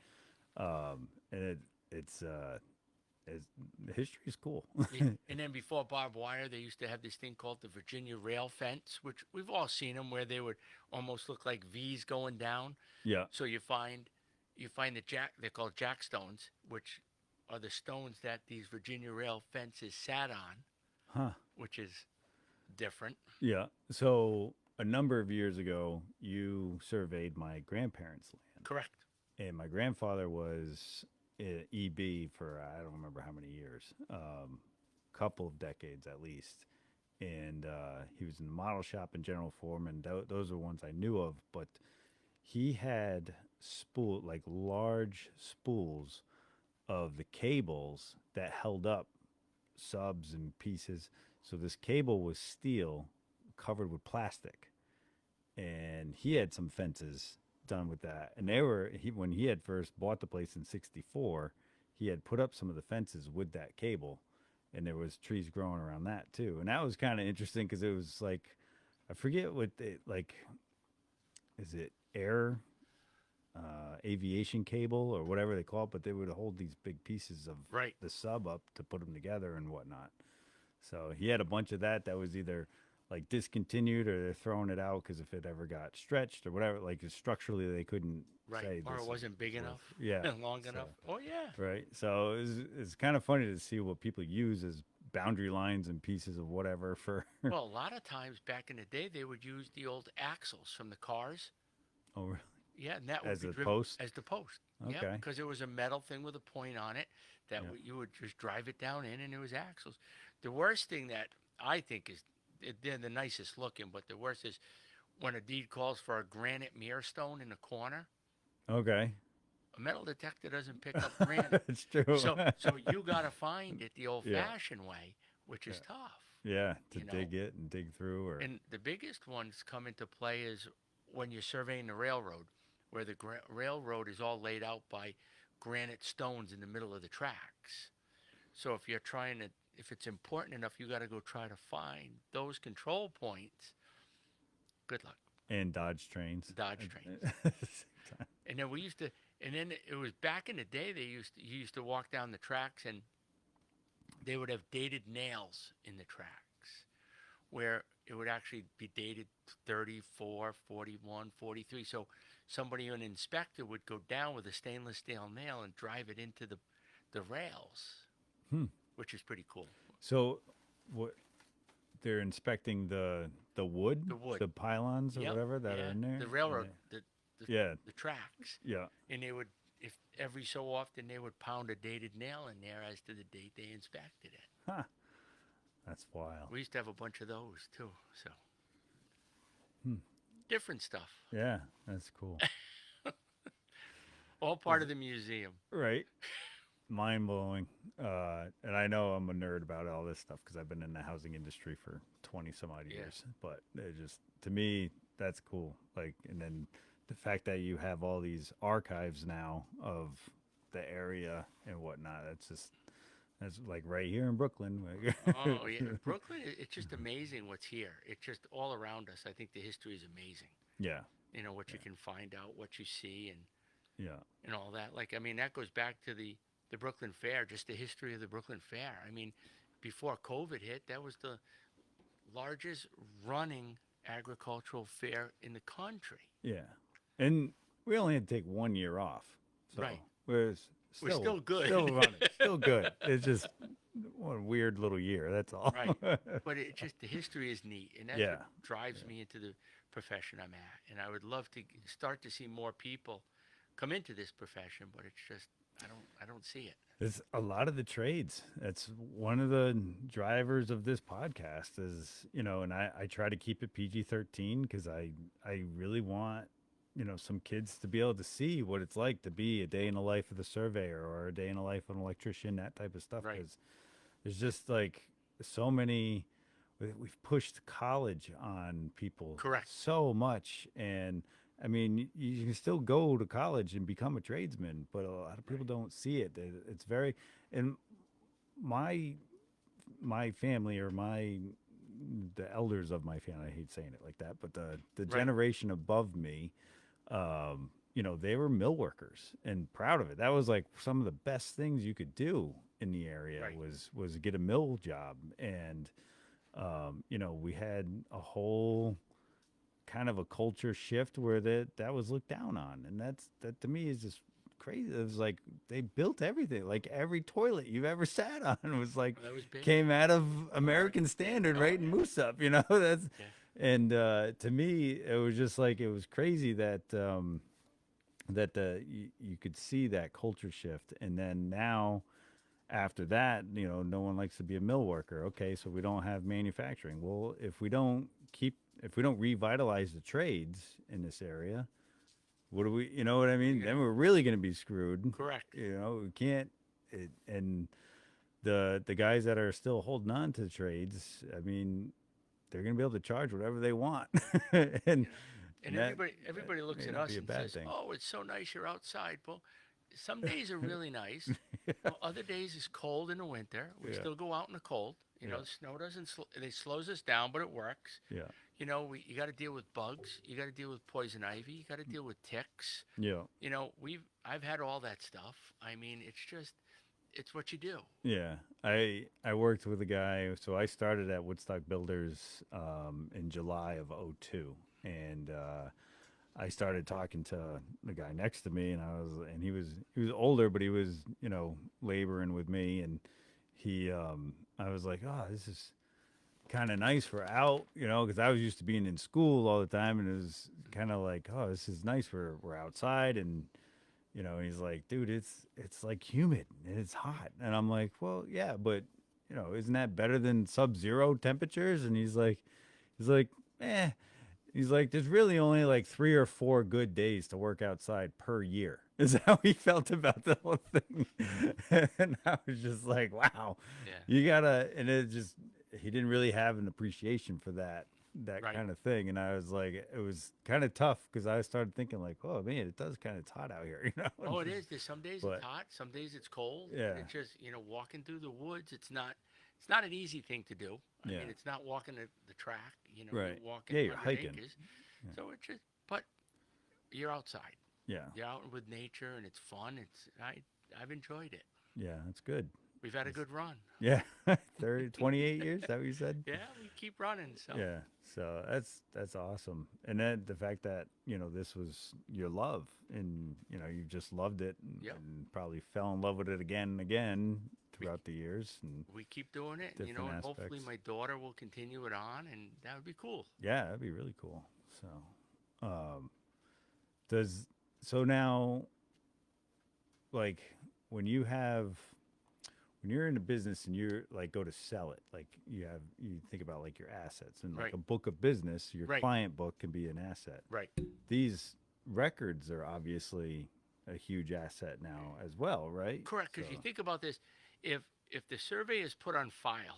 And it's the history is cool. Yeah. And then before barbed wire, they used to have this thing called the Virginia rail fence, which we've all seen them, where they would almost look like V's going down. Yeah. So you find they're called jackstones, which are the stones that these Virginia rail fences sat on, Huh. which is different. Yeah. So a number of years ago, you surveyed my grandparents' land, Correct. and my grandfather was EB for I don't remember how many years, couple of decades at least, and he was in the model shop and general foreman. Those are ones I knew of, but he had large spools of the cables that held up subs and pieces. So this cable was steel covered with plastic, and he had some fences done with that. And when he had first bought the place in '64, he had put up some of the fences with that cable, and there was trees growing around that too. And that was kind of interesting because it was like, I forget what is it air aviation cable or whatever they call it, but they would hold these big pieces of Right. the sub up to put them together and whatnot. So he had a bunch of that was either like discontinued or they're throwing it out because if it ever got stretched or whatever, like structurally they couldn't Right. say Or this it is wasn't big worth- enough. Yeah. And long enough. Oh, yeah. Right. So it's kind of funny to see what people use as boundary lines and pieces of whatever for. Well, a lot of times back in the day, they would use the old axles from the cars. Oh, really? Yeah, and that would As be a driven post? as the post. Yeah, Okay. because it was a metal thing with a point on it that Yeah. you would just drive it down in, and it was axles. The worst thing that I think is, they're the nicest looking, but the worst is when a deed calls for a granite mirror stone in the corner. Okay. A metal detector doesn't pick up granite, It's true. so you got to find it the old-fashioned way, which is tough. Yeah, to you know. dig it and dig through, or And the biggest ones come into play is when you're surveying the railroad, where the railroad is all laid out by granite stones in the middle of the tracks. So if if it's important enough, you got to go try to find those control points. Good luck. and Dodge trains. Dodge trains. And then we used to, And then it was back in the day. You used to walk down the tracks, and they would have dated nails in the tracks, where it would actually be dated 34, 41, 43. So somebody, an inspector, would go down with a stainless steel nail and drive it into the rails, Hmm. which is pretty cool. So, what they're inspecting the wood, The wood. the pylons or Yep. whatever that are Yeah. in there. The and railroad, yeah, the tracks. yeah. And they would, if every so often, they would pound a dated nail in there as to the date they inspected it. Huh. That's wild. We used to have a bunch of those too. So Hmm. different stuff. Yeah, that's cool. All part of the museum. Right. Mind blowing. And I know I'm a nerd about all this stuff because I've been in the housing industry for 20 some odd Yeah. years. But it just, to me, that's cool. Like, and then the fact that you have all these archives now of the area and whatnot, that's like right here in Brooklyn. Oh yeah, Brooklyn. It's just amazing what's here. It's just all around us. I think the history is amazing. Yeah. You know what you can find out, what you see, Yeah. and all that. Like I mean, that goes back to the Brooklyn Fair. Just the history of the Brooklyn Fair. I mean, before COVID hit, that was the largest running agricultural fair in the country. Yeah. And we only had to take 1 year off. So Right. we're We're still good. Still running. Still good. It's just one weird little year. That's all. Right. But it just the history is neat, and that's Yeah. what drives me into the profession I'm at. And I would love to start to see more people come into this profession, but it's just I don't see it. It's a lot of the trades. That's one of the drivers of this podcast is, and I try to keep it PG-13 because I really want, some kids to be able to see what it's like to be a day in the life of the surveyor or a day in the life of an electrician, that type of stuff. Right. Because there's just like so many, we've pushed college on people Correct. so much. And I mean, you can still go to college and become a tradesman, but a lot of people don't see it. It's very, and my family or the elders of my family, I hate saying it like that, but the Right. generation above me, they were mill workers and proud of it. That was like some of the best things you could do in the area Right. was get a mill job. And, we had a whole kind of a culture shift where that was looked down on. And that to me is just crazy. It was like they built everything, like every toilet you've ever sat on was like That was big. came out of American Standard, right? In Moose Up, that's Yeah. and to me it was just like it was crazy that you could see that culture shift. And then now after that, no one likes to be a mill worker. Okay, so we don't have manufacturing. Well, if we don't revitalize the trades in this area, what do we, you know what I mean? Then we're really going to be screwed. Correct. We can't, and the guys that are still holding on to the trades, I mean, they're going to be able to charge whatever they want. and And that everybody looks may at not us be a and bad says, thing. "Oh, it's so nice you're outside." Well, some days are really nice. Well, other days it's cold in the winter. We Yeah. still go out in the cold. Yeah. The snow doesn't. It slows us down, but it works. Yeah. You got to deal with bugs. You got to deal with poison ivy. You got to deal with ticks. Yeah. I've had all that stuff. I mean, it's what you do. Yeah, I worked with a guy. So I started at Woodstock Builders in July of '02, and I started talking to the guy next to me, and he was older, but he was laboring with me, and I was like, oh, this is kind of nice for out, because I was used to being in school all the time, and it was kind of like, oh, this is nice. We're outside, and he's like, dude, it's like humid and it's hot. And I'm like, well, yeah, but isn't that better than sub-zero temperatures? And he's like, eh. He's like, there's really only like 3 or 4 good days to work outside per year. Is how he felt about the whole thing. And I was just like, wow, Yeah. you gotta, and he didn't really have an appreciation for that Right. kind of thing. And I was like, it was kind of tough because I started thinking like, oh man, it's hot out here, Oh, it is. There's some days But- it's hot, some days it's cold. Yeah. And it's just walking through the woods. It's not an easy thing to do. I Yeah. mean, it's not walking the track. Right. You're walking Yeah, you're 100 hiking. acres. So it's just, but you're outside. Yeah. You're out with nature, and it's fun. I've enjoyed it. Yeah, that's good. We've had a That's- good run. yeah. 30, 28 years, is that what you said? Yeah, we keep running. So Yeah. So that's awesome. And then the fact that, this was your love and, you just loved it yep, and probably fell in love with it again and again we throughout the years and we keep doing it. And, different and hopefully aspects. my daughter will continue it on, and that would be cool. Yeah, that'd be really cool. So, um, does so now, like when you have when you're in a business and you're like go to sell it, like you think about like your assets and like Right. a book of business, your Right. client book can be an asset. Right. These records are obviously a huge asset now as well, right? Correct. Because So, you think about this, if the survey is put on file,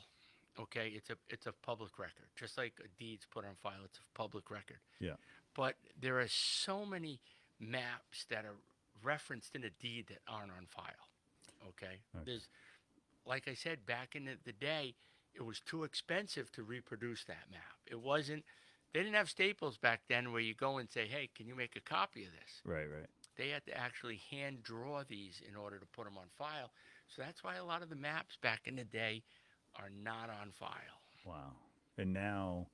okay, it's a public record, just like a deed's put on file. It's a public record. yeah, But there are so many maps that are referenced in a deed that aren't on file. Okay. Okay. There's, like I said, back in the day, it was too expensive to reproduce that map. It wasn't. They didn't have staples back then where you go and say, "Hey, can you make a copy of this?" right, right. They had to actually hand draw these in order to put them on file. So that's why a lot of the maps back in the day are not on file. Wow. And now,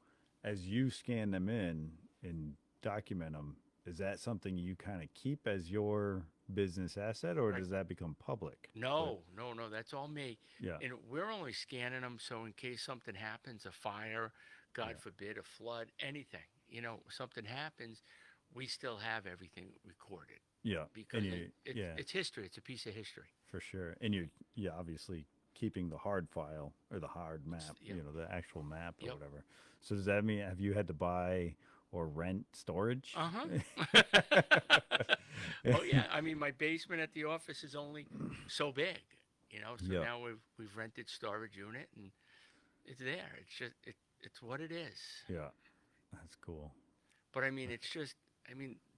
as you scan them in and document them, is that something you kind of keep as your business asset, or Right. does that become public? No, no, no, that's all me. Yeah. And we're only scanning them so in case something happens, a fire, God Yeah. forbid, a flood, anything, something happens, we still have everything recorded Yeah. because And you, yeah, it's history. It's a piece of history. for sure. And you're, yeah, obviously keeping the hard file or the hard map, Yep. the actual map or Yep. whatever. So does that mean have you had to buy or rent storage? Uh-huh. Oh yeah, I mean my basement at the office is only so big, so Yeah. now we've rented storage unit and it's there. It's just it's what it is. Yeah. That's cool. But I mean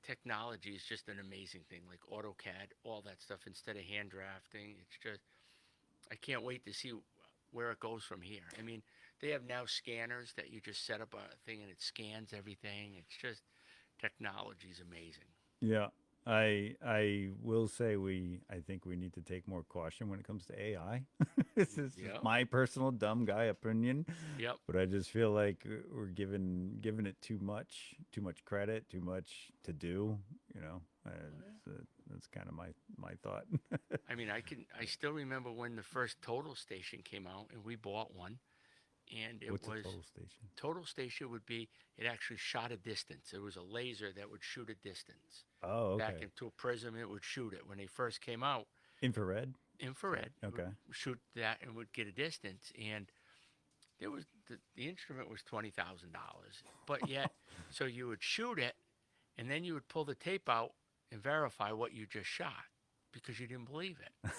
technology is just an amazing thing, like AutoCAD, all that stuff instead of hand drafting. It's just I can't wait to see where it goes from here. I mean, they have now scanners that you just set up a thing and it scans everything. It's just technology is amazing. Yeah. I will say I think we need to take more caution when it comes to AI. This is Yep. my personal dumb guy opinion, Yep. but I just feel like we're giving it too much credit, too much to do. That's kind of my thought. I mean, I still remember when the first total station came out and we bought one and it What's was a total station? total station would be it actually shot a distance. It was a laser that would shoot a distance. Oh, Back okay. into a prism it would shoot it. When they first came out, Infrared. infrared it Okay. would shoot that and would get a distance and there was the instrument was $20,000. But yet so you would shoot it and then you would pull the tape out and verify what you just shot because you didn't believe it.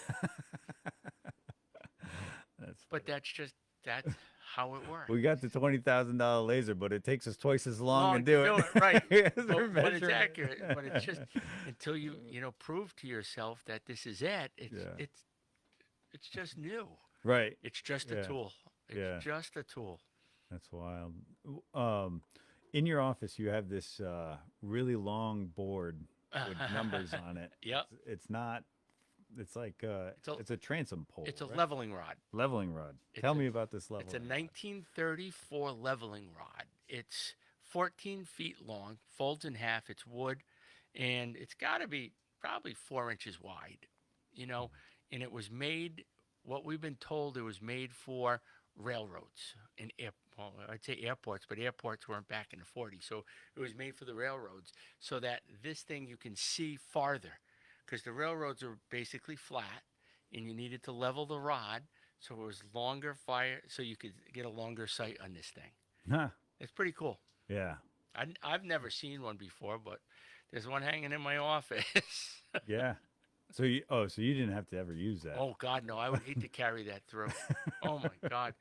But that's how it works. We got the $20,000 laser, but it takes us twice as long Long to do it. right. As But, we're but it's measuring it. accurate. But it's just until you prove to yourself that this is it. Yeah. It's just new. Right. It's just a Yeah. tool. It's Yeah. just a tool. That's wild. In your office, you have this really long board with numbers on it. Yep. It's not. It's like it's a transom pole. It's a right? leveling rod. leveling rod. It's Tell a- me about this leveling. It's a rod. 1934 leveling rod. It's 14 feet long, folds in half. It's wood, and it's got to be probably 4 inches wide, And it was made, what we've been told, it was made for railroads and well, I'd say airports, but airports weren't back in the 40s. So it was made for the railroads so that this thing you can see farther because the railroads are basically flat and you needed to level the rod so it was longer fire so you could get a longer sight on this thing. Huh. It's pretty cool. Yeah. I've never seen one before, but there's one hanging in my office. Yeah. So you didn't have to ever use that. Oh God, no! I would hate to carry that through. Oh my God.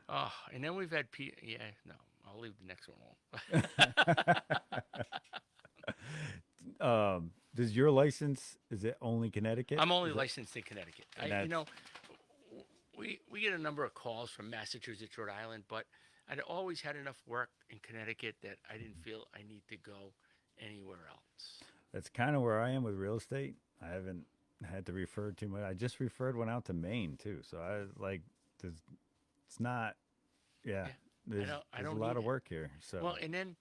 Oh, and then we've had yeah, no, I'll leave the next one alone. Does your license is it only Connecticut? I'm only Is it- licensed in Connecticut. And We get a number of calls from Massachusetts, Rhode Island, but I'd always had enough work in Connecticut that I didn't feel I need to go anywhere else. That's kind of where I am with real estate. I haven't had to refer too much. I just referred one out to Maine too. So I like, there's, it's not, yeah, Yeah, there's, I there's a don't lot need of it. work here. So, Well, and then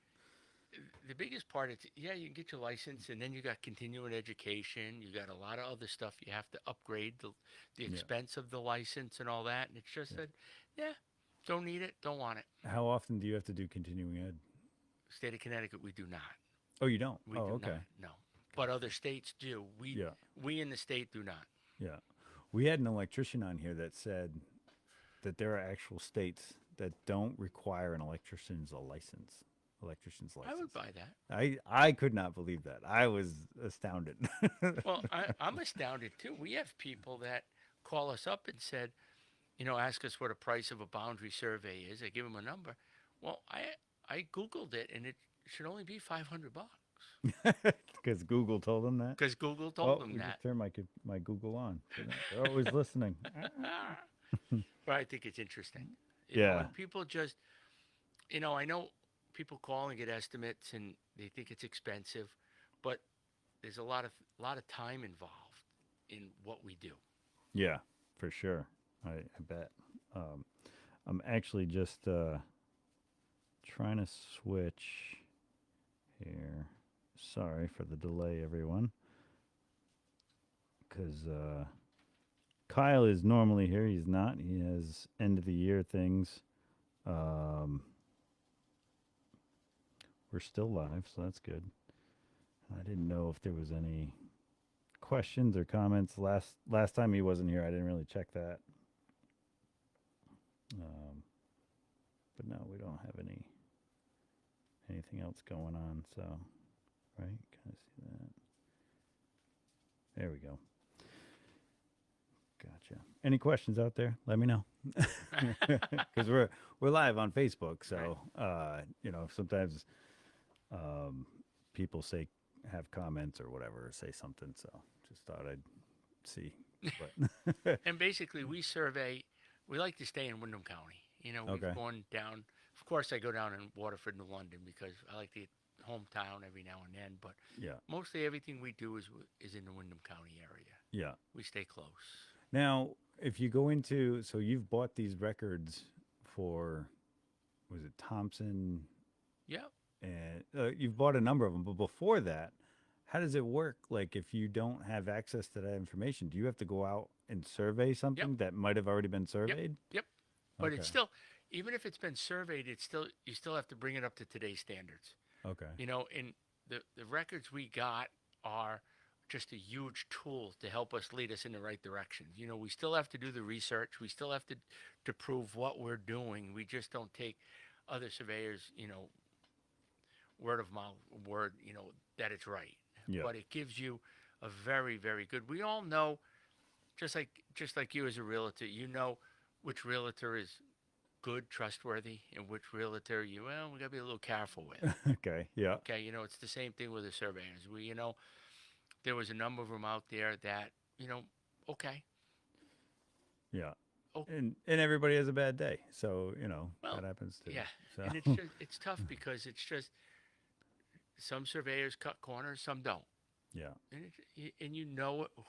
the biggest part is, yeah, you can get your license, and then you got continuing education. You got a lot of other stuff you have to upgrade, the yeah, expense of the license and all that. And it's just yeah. that, yeah, don't need it, don't want it. How often do you have to do continuing ed? State of Connecticut, we do not. Oh, you don't? We Oh, do okay. not. No, but Gotcha. other states do. Yeah, We in the state do not. yeah. We had an electrician on here that said that there are actual states that don't require an electrician's I would license. buy that. I could not believe that. I was astounded. Well, I'm astounded too. We have people that call us up and said, ask us what the price of a boundary survey is. I give them a number. Well, I googled it, and it should only be $500 Because Google told them that. because Google told Oh, them we that. just turned my Google on. They're always listening. But I think it's interesting, Yeah, and people just, I know people call and get estimates, and they think it's expensive, but there's a lot of time involved in what we do. yeah, for sure. I bet. Um, I'm actually just trying to switch here. Sorry for the delay, everyone. Because Kyle is normally here. He's not. He has end of the year things. Um, we're still live, so that's good. I didn't know if there was any questions or comments. Last time he wasn't here, I didn't really check that. Um, but no, we don't have anything else going on. So, right? Can I see that? There we go. Gotcha. Any questions out there? Let me know. Because we're live on Facebook, so sometimes people have comments or whatever, or say something. So just thought I'd see. But And basically, we like to stay in Wyndham County. We've okay, gone down. Of course, I go down in Waterford and London because I like to get hometown every now and then. But yeah, mostly everything we do is in the Wyndham County area. yeah. We stay close. Now, if you go into, so you've bought these records for, was it Thompson, Yep. and you've bought a number of them. But before that, how does it work? Like, if you don't have access to that information, do you have to go out and survey Yep. something that might have already been Yep. surveyed? Yep. But Okay. it's still, even if it's been surveyed, you still have to bring it up to today's standards. Okay. And the records we got are just a huge tool to help us lead us in the right direction. We still have to do the research. We still have to prove what we're doing. We just don't take other surveyors, word of mouth, that it's right. Yeah. But it gives you a very, very good. We all know, just like you as a realtor, which realtor is good, trustworthy, and which realtor we gotta be a little careful with. Okay. Yeah. Okay, it's the same thing with the surveyors. There was a number of them out there that, okay, Yeah. oh, And everybody has a bad day, so well, that happens too. yeah, So and it's tough because it's just some surveyors cut corners, some don't, yeah. and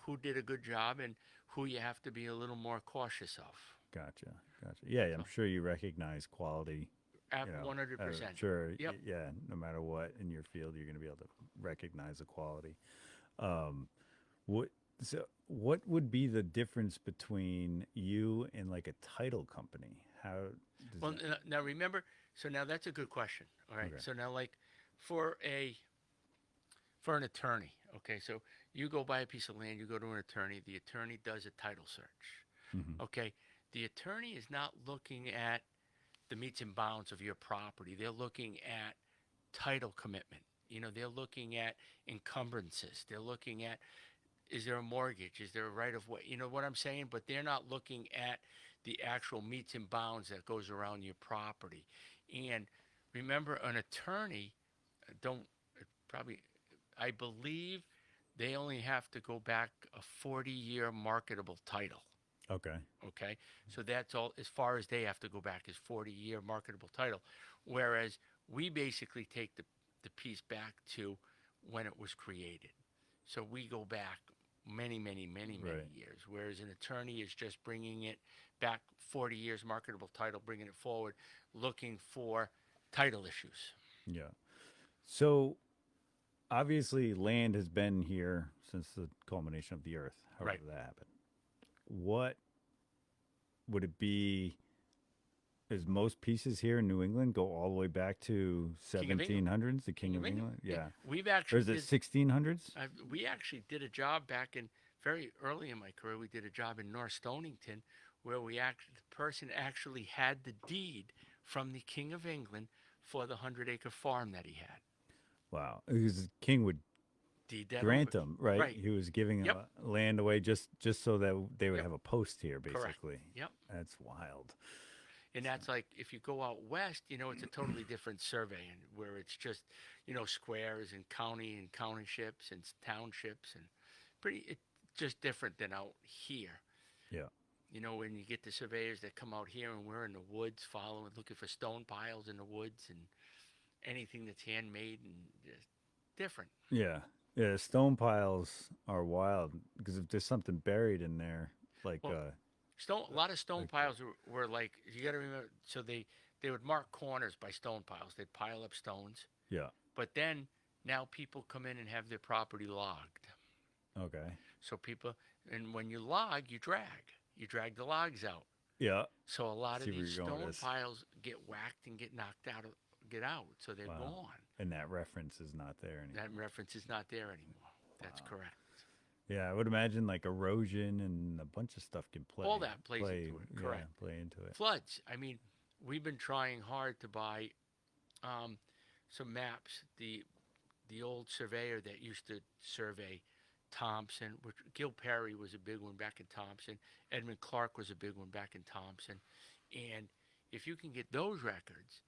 who did a good job and who you have to be a little more cautious of. Gotcha. Gotcha. Yeah, So, I'm sure you recognize quality. at You know, 100%. sure. Yep. Yeah, no matter what in your field, you're going to be able to recognize the quality. Um, what what would be the difference between you and like a title company? How does Well, that? now remember, so now that's a good question. All right. Okay. So now, like, for a for an attorney, okay, so you go buy a piece of land, you go to an attorney, the attorney does a title search. Hmm. Okay. The attorney is not looking at the meets and bounds of your property. They're looking at title commitment. They're looking at encumbrances. They're looking at, is there a mortgage? Is there a right of way? You know what I'm saying? But they're not looking at the actual meets and bounds that goes around your property. And remember, an attorney don't probably, I believe they only have to go back a 40-year marketable title. Okay. Okay, so that's all as far as they have to go back is 40-year marketable title, whereas we basically take the piece back to when it was created. So we go back many, many, many, many Right. years, whereas an attorney is just bringing it back 40 years, marketable title, bringing it forward, looking for title issues. Yeah. So obviously, land has been here since the culmination of the earth, however Right. that happened. What would it be? Is most pieces here in New England go all the way back to King of England. 1700s, the King King of of England. England? Yeah. Yeah. We've Or actually is it did 1600s? we actually did a job back in very early in my career. We did a job in North Stonington where the person actually had the deed from the King of England for the 100-acre farm that he had. Wow. Because the king would Deed that over. grant them, right? Right. He was giving Yep. land away just so that they would Yep. have a post here, Correct. basically. Yep. That's wild. And that's like if you go out west, it's a totally different survey, and where it's just, squares and townships and townships and it's just different than out here. Yeah. When you get the surveyors that come out here and we're in the woods following, looking for stone piles in the woods and anything that's handmade and just different. Yeah. Yeah. Stone piles are wild because if there's something buried in there, like, Well, a lot of stone like piles were like, you got to remember. So they would mark corners by stone piles. They'd pile up stones, yeah. but then now people come in and have their property logged. Okay. So and when you log, you drag the logs out. Yeah. So a lot of See where these you're going with stone this. piles get whacked and get knocked out, get out. So they're Wow. gone. And that reference is not there anymore. That reference is not there anymore. That's correct. Yeah, I would imagine like erosion and a bunch of stuff can All that plays into it. yeah, Correct. play into it. Floods. I mean, we've been trying hard to buy some maps. The old surveyor that used to survey Thompson, which Gil Perry was a big one back in Thompson. Edmund Clark was a big one back in Thompson. And if you can get those records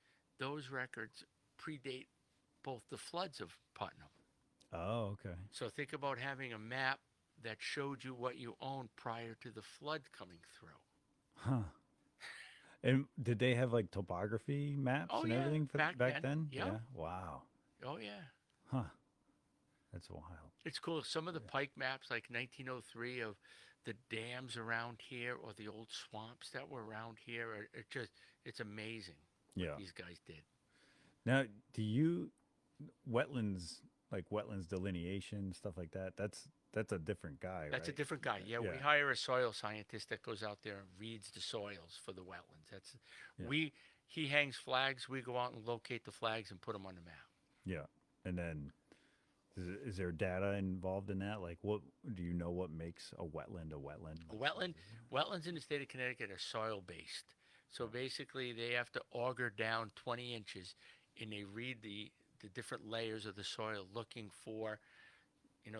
predate both the floods of Putnam. Oh, okay. So think about having a map that showed you what you owned prior to the flood coming through. Huh. And did they have like topography maps Oh, and yeah, everything back back then. then? Yep. Yeah. Wow. Oh, yeah. Huh. That's wild. It's cool. Some of the Pike maps, like 1903, of the dams around here or the old swamps that were around here, it's amazing what Yeah. these guys did. Now, wetlands, like wetlands delineation, stuff like that, that's a different guy, That's a right? different guy. Yeah, Yeah. we hire a soil scientist that goes out there and reads the soils for the wetlands. Yeah. He hangs flags. We go out and locate the flags and put them on the map. Yeah. And then is there data involved in that? Like what do you know what makes a wetland a wetland? Wetlands in the state of Connecticut are soil based. So basically, they have to auger down 20 inches, and they read the different layers of the soil, looking for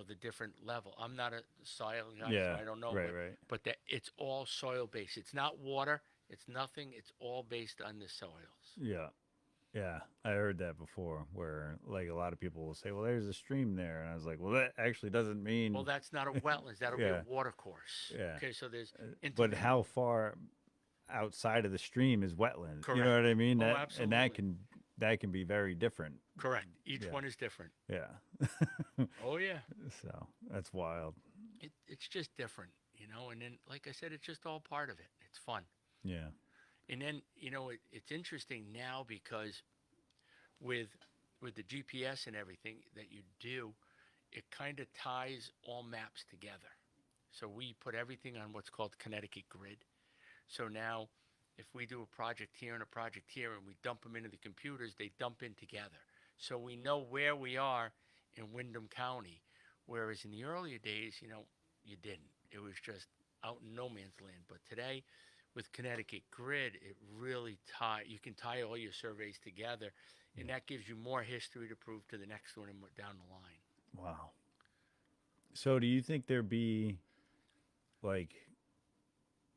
the different level. I'm not a soil guy, Yeah. so I don't know. Right, right. But that it's all soil based. It's not water. It's nothing. It's all based on the soils. Yeah. Yeah, I heard that before where like a lot of people will say, "Well, there's a stream there." And I was like, "Well, that actually doesn't mean Well, that's not a wetlands. That'll be Yeah. a water course. Yeah. Okay, so there's but how far outside of the stream is wetland? You Correct. know what I mean? Oh, And that absolutely. can be very different. correct. Each Yeah. one is different. Yeah. Oh yeah. So, that's wild. It's just different, And then, like I said, it's just all part of it. It's fun. Yeah. And then, it's interesting now because with the GPS and everything that you do, it kind of ties all maps together. So we put everything on what's called Connecticut Grid. So now, if we do a project here and a project here and we dump them into the computers, they dump in together. So we know where we are in Windham County. Whereas in the earlier days, you didn't. It was just out in no man's land. But today, with Connecticut Grid, it really you can tie all your surveys together, and that gives you more history to prove to the next one and down the line. Wow. So, do you think there'd be like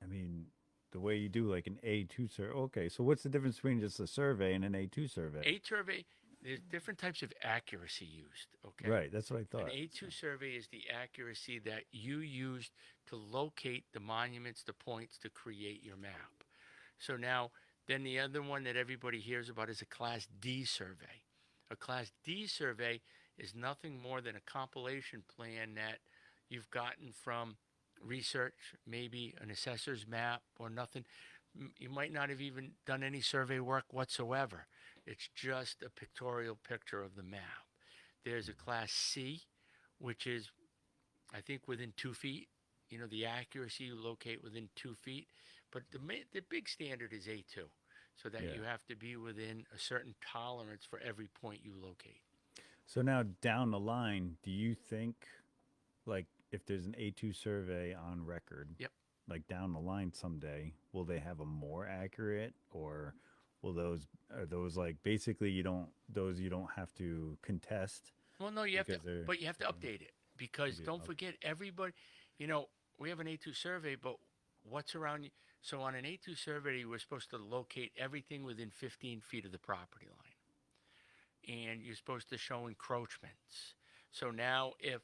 I mean, the way you do like an A2 survey. Okay, so what's the difference between just a survey and an A2 survey? A-survey, there's different types of accuracy used, okay? Right, that's what I thought. An A2 survey is the accuracy that you used to locate the monuments, the points to create your map. So now, then the other one that everybody hears about is a Class D survey. A Class D survey is nothing more than a compilation plan that you've gotten from research, maybe an assessor's map or nothing. You might not have even done any survey work whatsoever. It's just a pictorial picture of the map. There's a class C, which is, I think, within 2 feet. You know, the accuracy you locate within 2 feet. But the big standard is A2, so that Yeah. you have to be within a certain tolerance for every point you locate. So now down the line, do you think, like, if there's an A2 survey on record, Yep. like down the line someday, will they have a more accurate, or will those are those like basically you don't have to contest Well, no, you have to, because they're but you have to update it because maybe don't forget everybody. You know, we have an A2 survey, but what's around you? So on an A2 survey, we're supposed to locate everything within 15 feet of the property line, and you're supposed to show encroachments. So now, if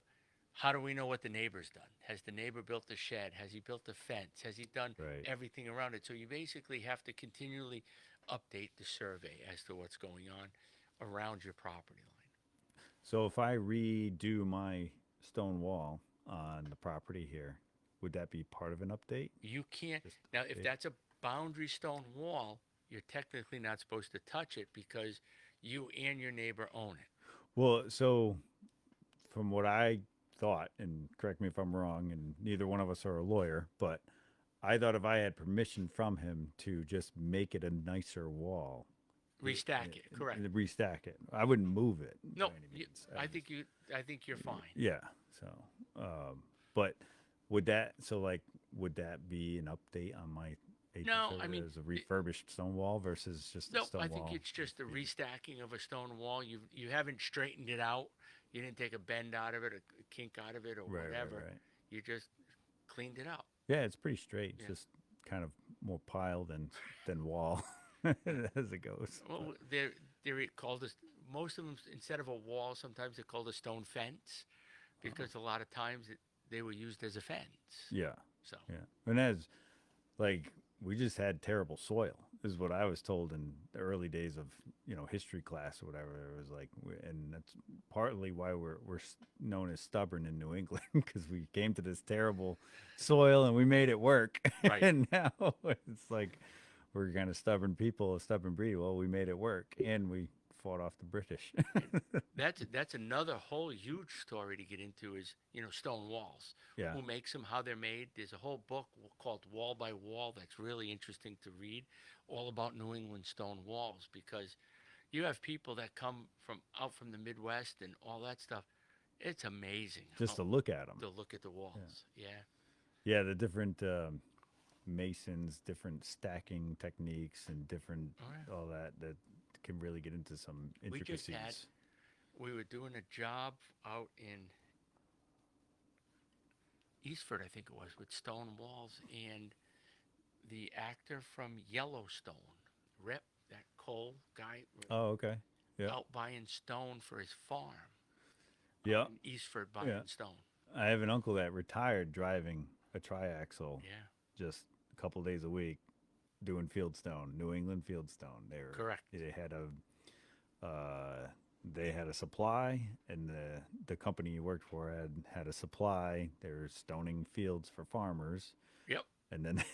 how do we know what the neighbor's done? Has the neighbor built a shed? Has he built a fence? Has he done right. everything around it? So you basically have to continually update the survey as to what's going on around your property line. So if I redo my stone wall on the property here, would that be part of an update? You can't. Just Now, if update? that's a boundary stone wall, you're technically not supposed to touch it because you and your neighbor own it. Well, so from what I thought, and correct me if I'm wrong, and neither one of us are a lawyer, but I thought if I had permission from him to just make it a nicer wall, Restack it, correct? and restack it, I wouldn't move it by No, any you, means. I think you. I think you're fine. Yeah. So, but would that so like would that be an update on my A2 No, I server mean, as a refurbished stone wall versus just a no. stone I think wall? it's just a restacking of a stone wall. You haven't straightened it out. You didn't take a bend out of it, a kink out of it, or Right, whatever. right, right. You just cleaned it out. Yeah, it's pretty straight. It's Yeah. just kind of more pile than wall as it goes. Well, But, they're called as most of them instead of a wall. Sometimes they're called a stone fence because a lot of times they were used as a fence. yeah, So yeah. And as like we just had terrible soil is what I was told in the early days of history class or whatever. It was like, and that's partly why we're known as stubborn in New England because we came to this terrible soil and we made it work. right. And now it's like we're kind of stubborn people, a stubborn breed. Well, we made it work and we fought off the British. That's another whole huge story to get into is stone walls. Yeah, Who makes them? How they're made? There's a whole book called Wall by Wall that's really interesting to read, all about New England stone walls because you have people that come from out from the Midwest and all that stuff. It's amazing just to look at them. to look at the walls. Yeah. Yeah, the different masons, different stacking techniques, and different All right. all that can really get into some We just intricacies. had we were doing a job out in Eastford, I think it was, with stone walls, and the actor from Yellowstone, Rip, that Cole guy, Oh, okay. Yeah, out buying stone for his farm yeah, in Eastford, buying yeah. stone. I have an uncle that retired driving a triaxle Yeah, just a couple days a week, doing fieldstone, New England fieldstone. correct. They had a supply, and the company he worked for had a supply. They were stoning fields for farmers, Yep. and then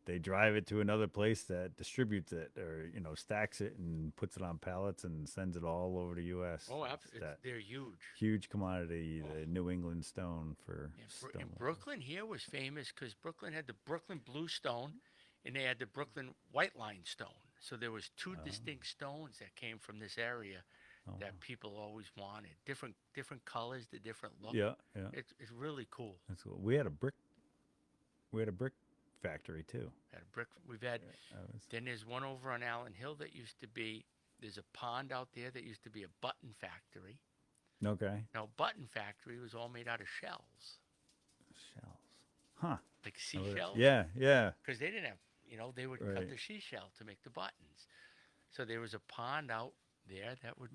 they drive it to another place that distributes it or stacks it and puts it on pallets and sends it all over the U.S. Oh, It's absolutely. that They're huge. huge commodity, the New England stone for Yeah, stone. and Brooklyn here was famous because Brooklyn had the Brooklyn blue stone, and they had the Brooklyn white line stone. So there was two distinct stones that came from this area Oh, that people always wanted. Different colors, the different look. yeah, yeah, It's really cool. that's cool. We had a brick factory too. Had a brick. We've had. That was, Then there's one over on Allen Hill that used to be. There's a pond out there that used to be a button factory. okay. Now, button factory was all made out of shells, Shells. Huh. like I would've- seashells. Yeah, yeah. Because they didn't have. They would cut Right. the seashell to make the buttons. So there was a pond out there that would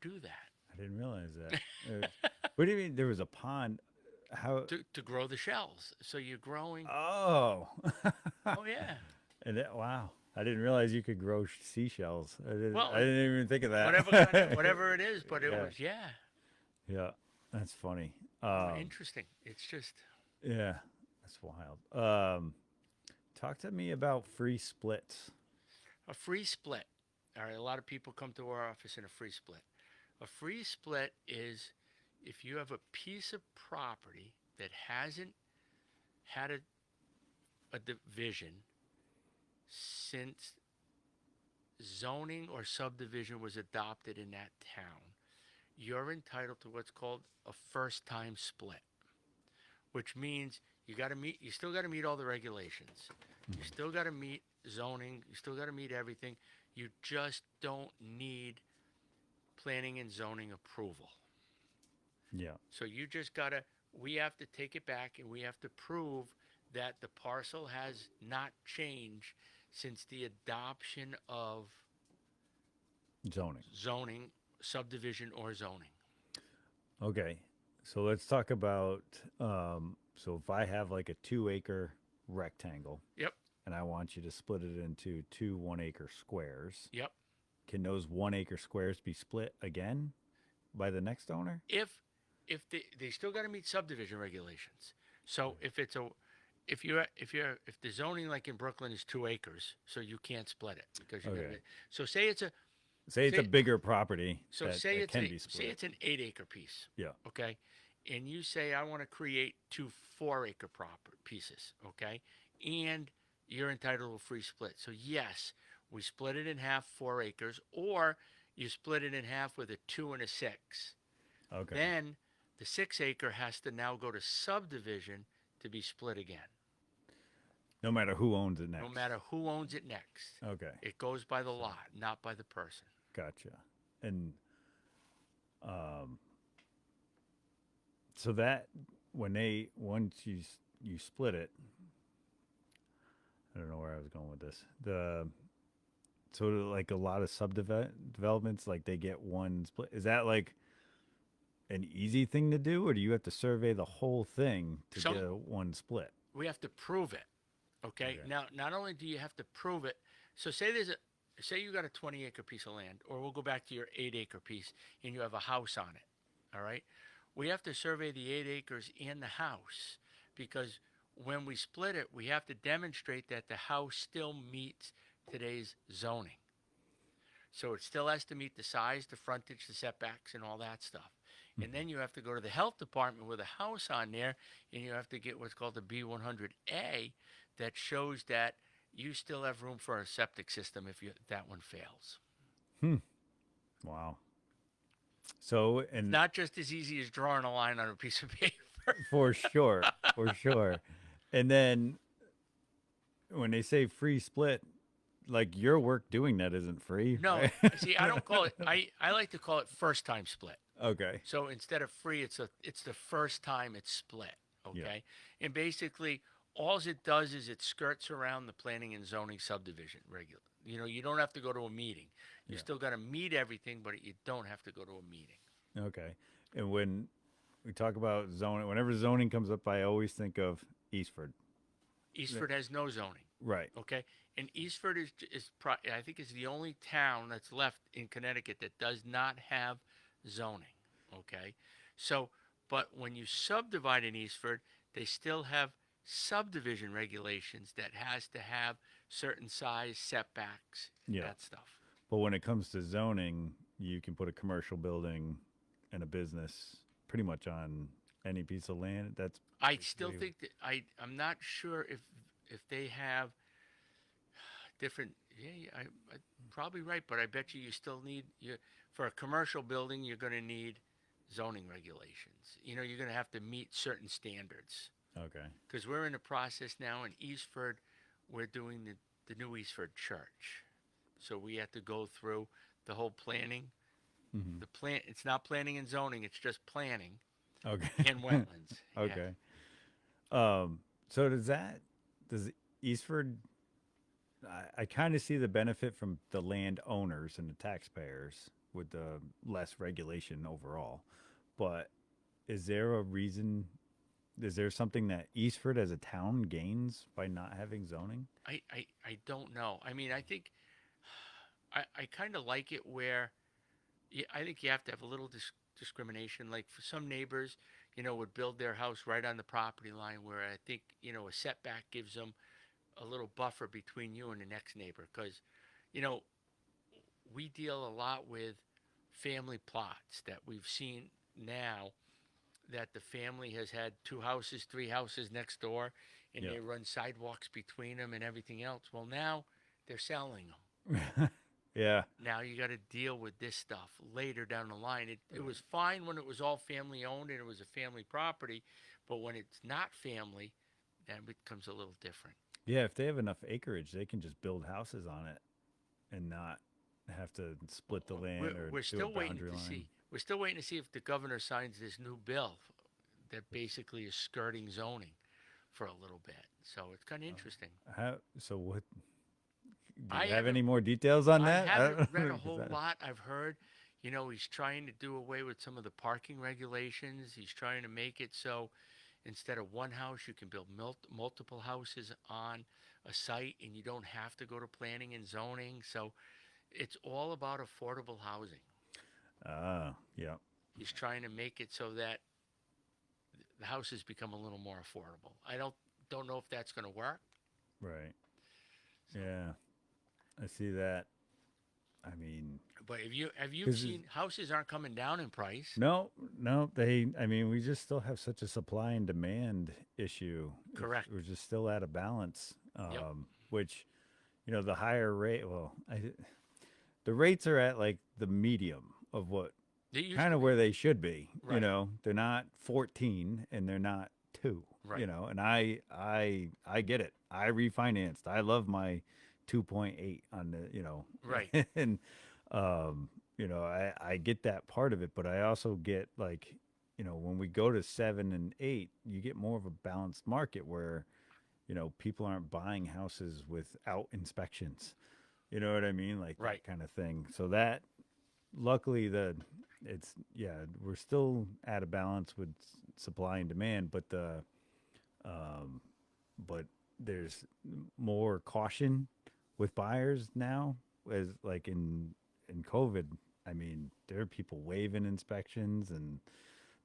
do that I didn't realize that. What do you mean there was a pond? How? to grow the shells. So you're growing. Oh. Oh yeah. And wow. I didn't realize you could grow seashells. Well, I didn't even think of that. Whatever it is, but it Yeah. was yeah. Yeah, that's funny. Interesting. It's just Yeah, that's wild. Talk to me about free splits. a free split. All right, a lot of people come to our office in a free split. A free split is if you have a piece of property that hasn't had a division since zoning or subdivision was adopted in that town, you're entitled to what's called a first time split, which means you still got to meet all the regulations. You still got to meet zoning, you still got to meet everything. You just don't need planning and zoning approval. Yeah. So you just got to we have to take it back and we have to prove that the parcel has not changed since the adoption of Zoning. zoning, subdivision, or zoning. Okay. So let's talk about so if I have like a 2 acre rectangle Yep, and I want you to split it into two 1 acre squares, yep. can those 1 acre squares be split again by the next owner? If they still got to meet subdivision regulations. So if it's a if the zoning like in Brooklyn is 2 acres, so you can't split it because you're Okay. gonna. So say it's a Say it's a say bigger property so that, say that it's can a be say split. it's an 8 acre piece. Yeah. Okay, and you say I want to create two 4 acre pieces. Okay, and you're entitled to a free split. So yes, we split it in half, 4 acres, or you split it in half with a 2 and a 6. Okay. Then the 6 acre has to now go to subdivision to be split again, No matter who owns it no next. matter who owns it next. Okay. It goes by the lot, not by the person. Gotcha. And um so that once you split it, I don't know where I was going with this. The so like a lot of developments, like they get one split. Is that like an easy thing to do, or do you have to survey the whole thing to Some get a one split? we have to prove it. Okay. Okay. Now, not only do you have to prove it, so say you got a 20 acre piece of land, or we'll go back to your 8 acre piece, and you have a house on it. All right. We have to survey the 8 acres and the house because when we split it, we have to demonstrate that the house still meets today's zoning. So it still has to meet the size, the frontage, the setbacks, and all that stuff. And then you have to go to the health department with a house on there, and you have to get what's called the B100A that shows that you still have room for a septic system if that one fails. Hmm. Wow. So and Not just as easy as drawing a line on a piece of paper. for sure, for sure. And then when they say free split, like your work doing that isn't free, No, right? see, I don't call it. I like to call it first time split. Okay. So instead of free, it's the first time it's split. Yeah. Okay, and basically all it does is it skirts around the planning and zoning subdivision regular. You don't have to go to a meeting. You Yeah. still got to meet everything, but you don't have to go to a meeting. Okay. And when we talk about zoning, whenever zoning comes up, I always think of Eastford. Eastford has no zoning. Right. Okay, and Eastford I think is the only town that's left in Connecticut that does not have zoning. Okay, so but when you subdivide in Eastford, they still have subdivision regulations that has to have certain size setbacks, Yeah. that stuff. But when it comes to zoning, you can put a commercial building and a business pretty much on any piece of land. That's I still way- think that I'm not sure if they have different. Yeah, I probably right, but I bet you still need for a commercial building. You're going to need zoning regulations. You're going to have to meet certain standards okay. because we're in the process now in Eastford. We're doing the new Eastford Church, so we have to go through the whole planning. Mhm. The plan. It's not planning and zoning. It's just planning Okay. and wetlands. Yeah. Okay. So does Eastford? I kind of see the benefit from the landowners and the taxpayers with the less regulation overall, but is there a reason? Is there something that Eastford as a town gains by not having zoning? I don't know. I mean, I think I kind of like it where I think you have to have a little discrimination. Like for some neighbors, would build their house right on the property line, where I think a setback gives them a little buffer between you and the next neighbor. Because you know we deal a lot with family plots that we've seen now, that the family has had two houses, three houses next door, and Yeah. they run sidewalks between them and everything else. Well, now they're selling them. Yeah. Now you got to deal with this stuff later down the line. It was fine when it was all family owned and it was a family property, but when it's not family, then it becomes a little different. Yeah. If they have enough acreage, they can just build houses on it and not have to split the land or We're do a still waiting boundary to line. see. We're still waiting to see if the governor signs this new bill that basically is skirting zoning for a little bit. So it's kind of interesting. So what? Do I you have haven't any more details on I that? haven't don't read know, a 'cause whole lot. I've heard, he's trying to do away with some of the parking regulations. He's trying to make it so instead of one house, you can build multiple houses on a site and you don't have to go to planning and zoning. So it's all about affordable housing. Yeah. He's trying to make it so that the houses become a little more affordable. I don't know if that's going to work. Right. So, Yeah. I see that. I mean, but have you because seen houses aren't coming down in price? no, no, I mean, we just still have such a supply and demand issue. Correct. We're just still out of balance, Yep. which, the higher rate, well, the rates are at like the medium of what They used kind to of be. where they should be. Right. They're not 14 and they're not 2. Right. And I get it. I refinanced. I love my 2.8 on the, Right. and I get that part of it, but I also get like, when we go to 7 and 8, you get more of a balanced market where, people aren't buying houses without inspections. You know what I mean? Like Right. that kind of thing. So that luckily it's we're still at a balance with supply and demand, but but there's more caution with buyers now, as like in COVID. I mean, there are people waiving inspections, and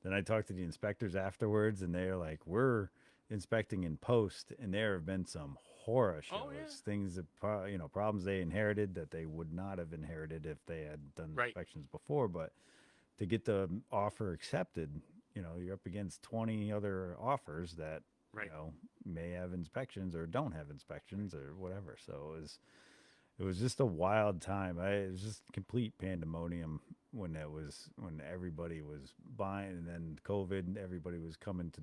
then I talked to the inspectors afterwards, and they're like, "We're inspecting in post," and there have been some horror shows, Oh yeah. things that problems they inherited that they would not have inherited if they had done Right. inspections before. But to get the offer accepted, you're up against 20 other offers that Right. may have inspections or don't have inspections or whatever. So it was just a wild time. It was just complete pandemonium when everybody was buying, and then COVID, everybody was coming to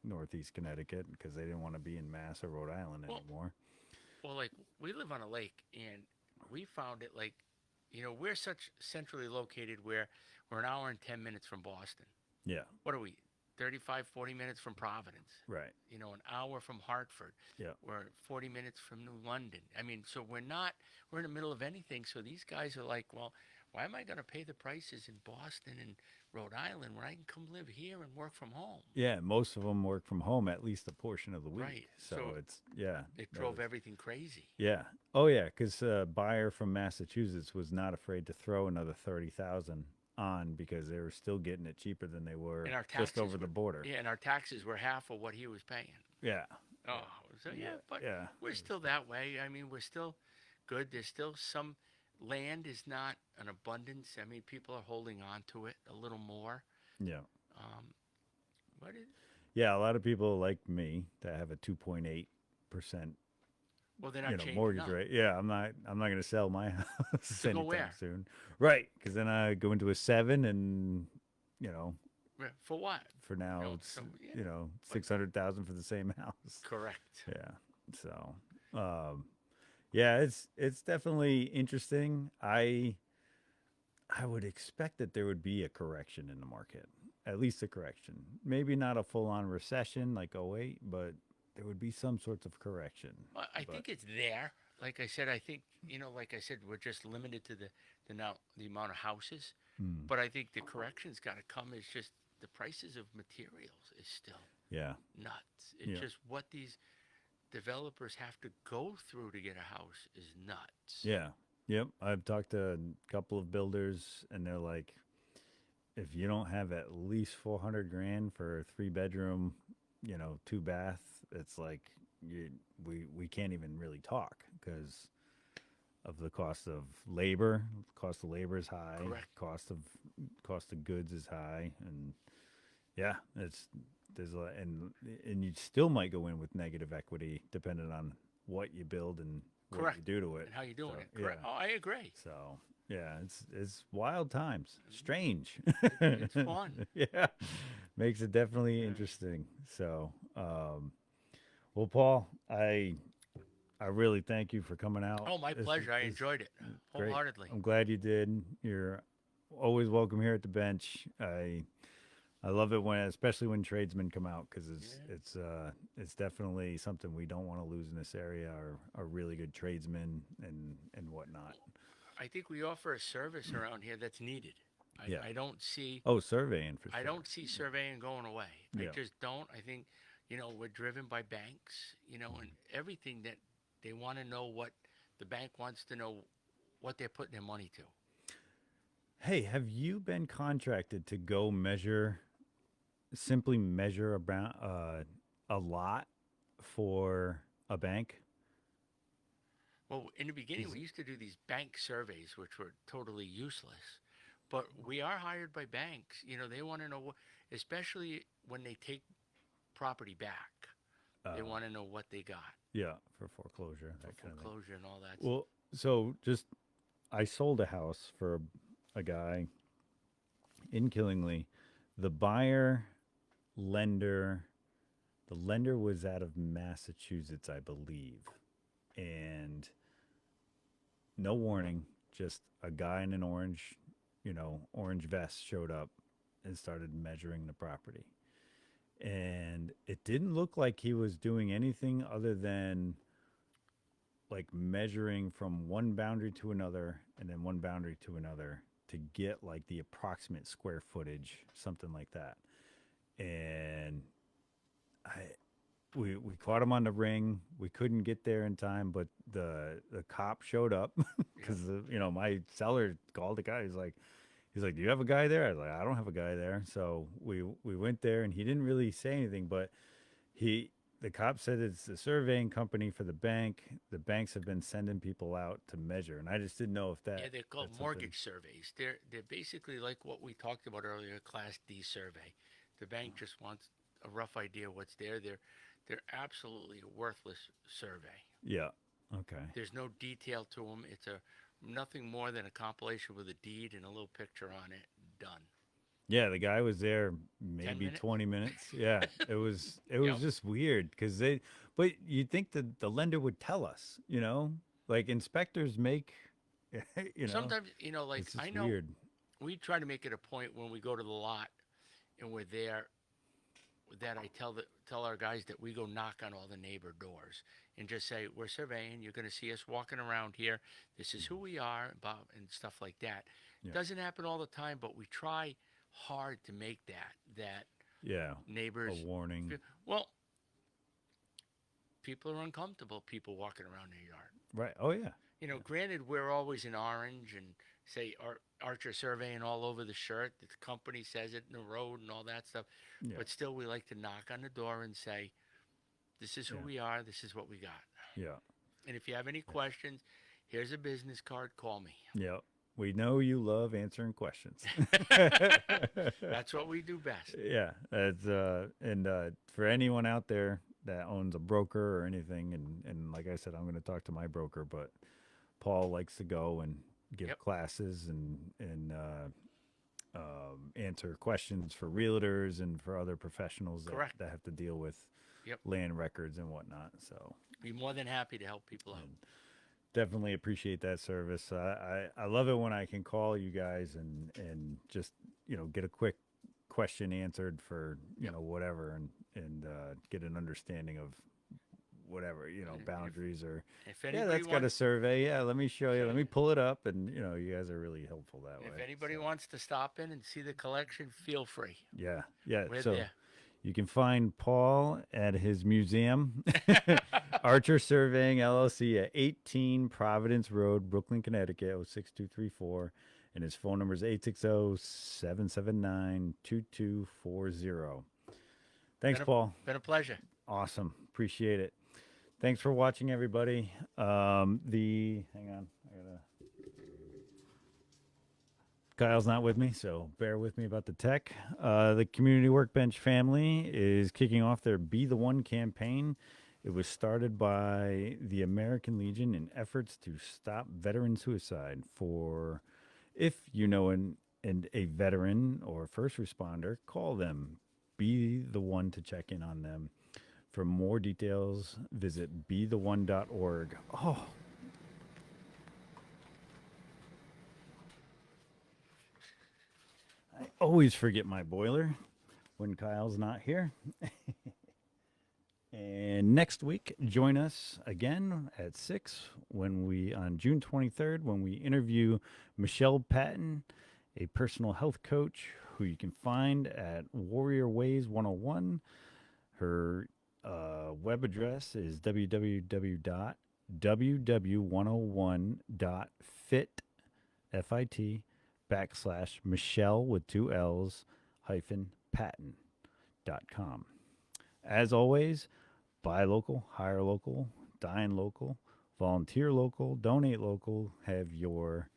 northeast Connecticut because they didn't want to be in Mass or Rhode Island Well, anymore. like we live on a lake, and we found it like, we're such centrally located where we're an hour and 10 minutes from Boston. Yeah, What are we? 35, 40 minutes from Providence. right. An hour from Hartford. Yeah, We're 40 minutes from New London. I mean, so we're in the middle of anything. So these guys are like, well, why am I going to pay the prices in Boston and Rhode Island when I can come live here and work from home? yeah. Most of them work from home at least a portion of the week. Right. So So it's yeah. it that drove was- everything crazy. Yeah. Oh yeah, because a buyer from Massachusetts was not afraid to throw another 30,000 on because they were still getting it cheaper than they were And our just taxes over the border. Yeah, and our taxes were half of what he was paying. Yeah. Oh, so yeah, but Yeah. we're still that way. I mean, we're still good. There's still some land is not an abundance. I mean, people are holding on to it a little more. Yeah. Um, but Yeah. A lot of people like me that have a 2.8%, well, they're not changing mortgage up. rate. Yeah. I'm not going to sell my house To go anytime where? soon. Right. Because then I go into a 7 and, For what? for now No, it's, so, yeah. 600,000 for the same house. Correct. Yeah. So, yeah, it's definitely interesting. I would expect that there would be a correction in the market, at least a correction. Maybe not a full-on recession like '08, but there would be some sorts of correction. Well, I But- think it's there. Like I said, I think like I said, we're just limited to the amount of houses. Hmm. But I think the correction's got to come. It's just the prices of materials is still Yeah. nuts. It's Yeah. just what these developers have to go through to get a house is nuts. Yeah. Yep. I've talked to a couple of builders, and they're like, if you don't have at least 400 grand for a 3 bedroom, 2 bath, it's like we can't even really talk because of the cost of labor. Cost of labor is high. Correct. Cost of goods is high, and yeah, there's a and you still might go in with negative equity depending on what you build and what Correct. you do to it. And how you doing So, it? Correct. yeah. Oh, I agree. So yeah, it's wild times. Strange. It's fun. Yeah, makes it definitely Yeah. interesting. So, well, Paul, I really thank you for coming out. Oh, my pleasure. I enjoyed it Great. wholeheartedly. I'm glad you did. You're always welcome here at the bench. I love it when, especially when tradesmen come out, because it's definitely something we don't want to lose in this area. Are really good tradesmen and whatnot. I think we offer a service around here that's needed. Yeah. I don't see Oh, surveying for sure. I don't see surveying going away. Yeah. I just don't. I think, we're driven by banks, and everything that they want to know what the bank wants to know what they're putting their money to. Hey, have you been contracted to go simply measure a lot for a bank? Well, in the beginning, we used to do these bank surveys, which were totally useless. But we are hired by banks. They want to know what, especially when they take property back. They want to know what they got Yeah, for foreclosure, for that kind of thing. foreclosure and all that. Well, so I sold a house for a guy in Killingly. The lender, the lender was out of Massachusetts, I believe, and no warning, just a guy in an orange vest showed up and started measuring the property. And it didn't look like he was doing anything other than like measuring from one boundary to another and then one boundary to another to get like the approximate square footage, something like that. And we caught him on the ring. We couldn't get there in time, but the cop showed up because my seller called the guy. He's like, do you have a guy there? I was like, I don't have a guy there. So we went there, and he didn't really say anything, but the cop said it's a surveying company for the bank. The banks have been sending people out to measure, and I just didn't know if that. Yeah, they're called that's mortgage surveys. They're basically like what we talked about earlier, a Class D survey. The bank just wants a rough idea what's there. They're absolutely a worthless survey. Yeah. Okay. There's no detail to them. It's nothing more than a compilation with a deed and a little picture on it. Done. Yeah, the guy was there maybe minutes? 20 minutes. Yeah, it was Yep. just weird because but you'd think that the lender would tell us, like inspectors make, Sometimes, like it's just I know weird. we try to make it a point when we go to the lot and we're there that I tell our guys that we go knock on all the neighbor doors and just say we're surveying. You're going to see us walking around here. This is who we are, and stuff like that. Yeah. Doesn't happen all the time, but we try hard to make that Yeah, neighbors. a warning. Well, people are uncomfortable. People walking around their yard. Right. Oh yeah. Granted, we're always in orange and say Archer surveying all over the shirt. The company says it in the road and all that stuff. Yeah. But still, we like to knock on the door and say, this is who Yeah. we are. This is what we got. Yeah. And if you have any questions, here's a business card. Call me. Yeah. We know you love answering questions. That's what we do best. Yeah. That's and for anyone out there that owns a broker or anything, and like I said, I'm going to talk to my broker, but Paul likes to go and give Yep. classes and answer questions for realtors and for other professionals Correct. that have to deal with Yep. land records and whatnot. So Be more than happy to help people out. definitely appreciate that service. I love it when I can call you guys and just get a quick question answered for Yep. whatever and get an understanding of whatever boundaries or If yeah, anybody that's got a wants, survey. Yeah, let me show you. Let me pull it up, and you guys are really helpful that way. if anybody So, wants to stop in and see the collection, feel free. yeah. We're So there. you can find Paul at his museum, Archer Surveying LLC at 18 Providence Road, Brooklyn, Connecticut 06234. And his phone number is 860-779-2240. Thanks, Been a, Paul. been a pleasure. Awesome. Appreciate it. Thanks for watching, everybody. Hang on. Kyle's not with me, so bear with me about the tech. The Community Workbench family is kicking off their Be the One campaign. It was started by the American Legion in efforts to stop veteran suicide. If you know a veteran or first responder, call them. Be the one to check in on them. For more details, visit betheone.org. Oh, I always forget my boiler when Kyle's not here. And next week, join us again at 6 on June 23rd, when we interview Michelle Patton, a personal health coach who you can find at Warrior Ways 101. Her web address is www.ww101.fit, FIT, / Michelle with 2 L's Patton.com. As always, buy local, hire local, dine local, volunteer local, donate local, have your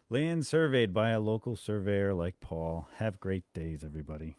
land surveyed by a local surveyor like Paul. Have great days, everybody.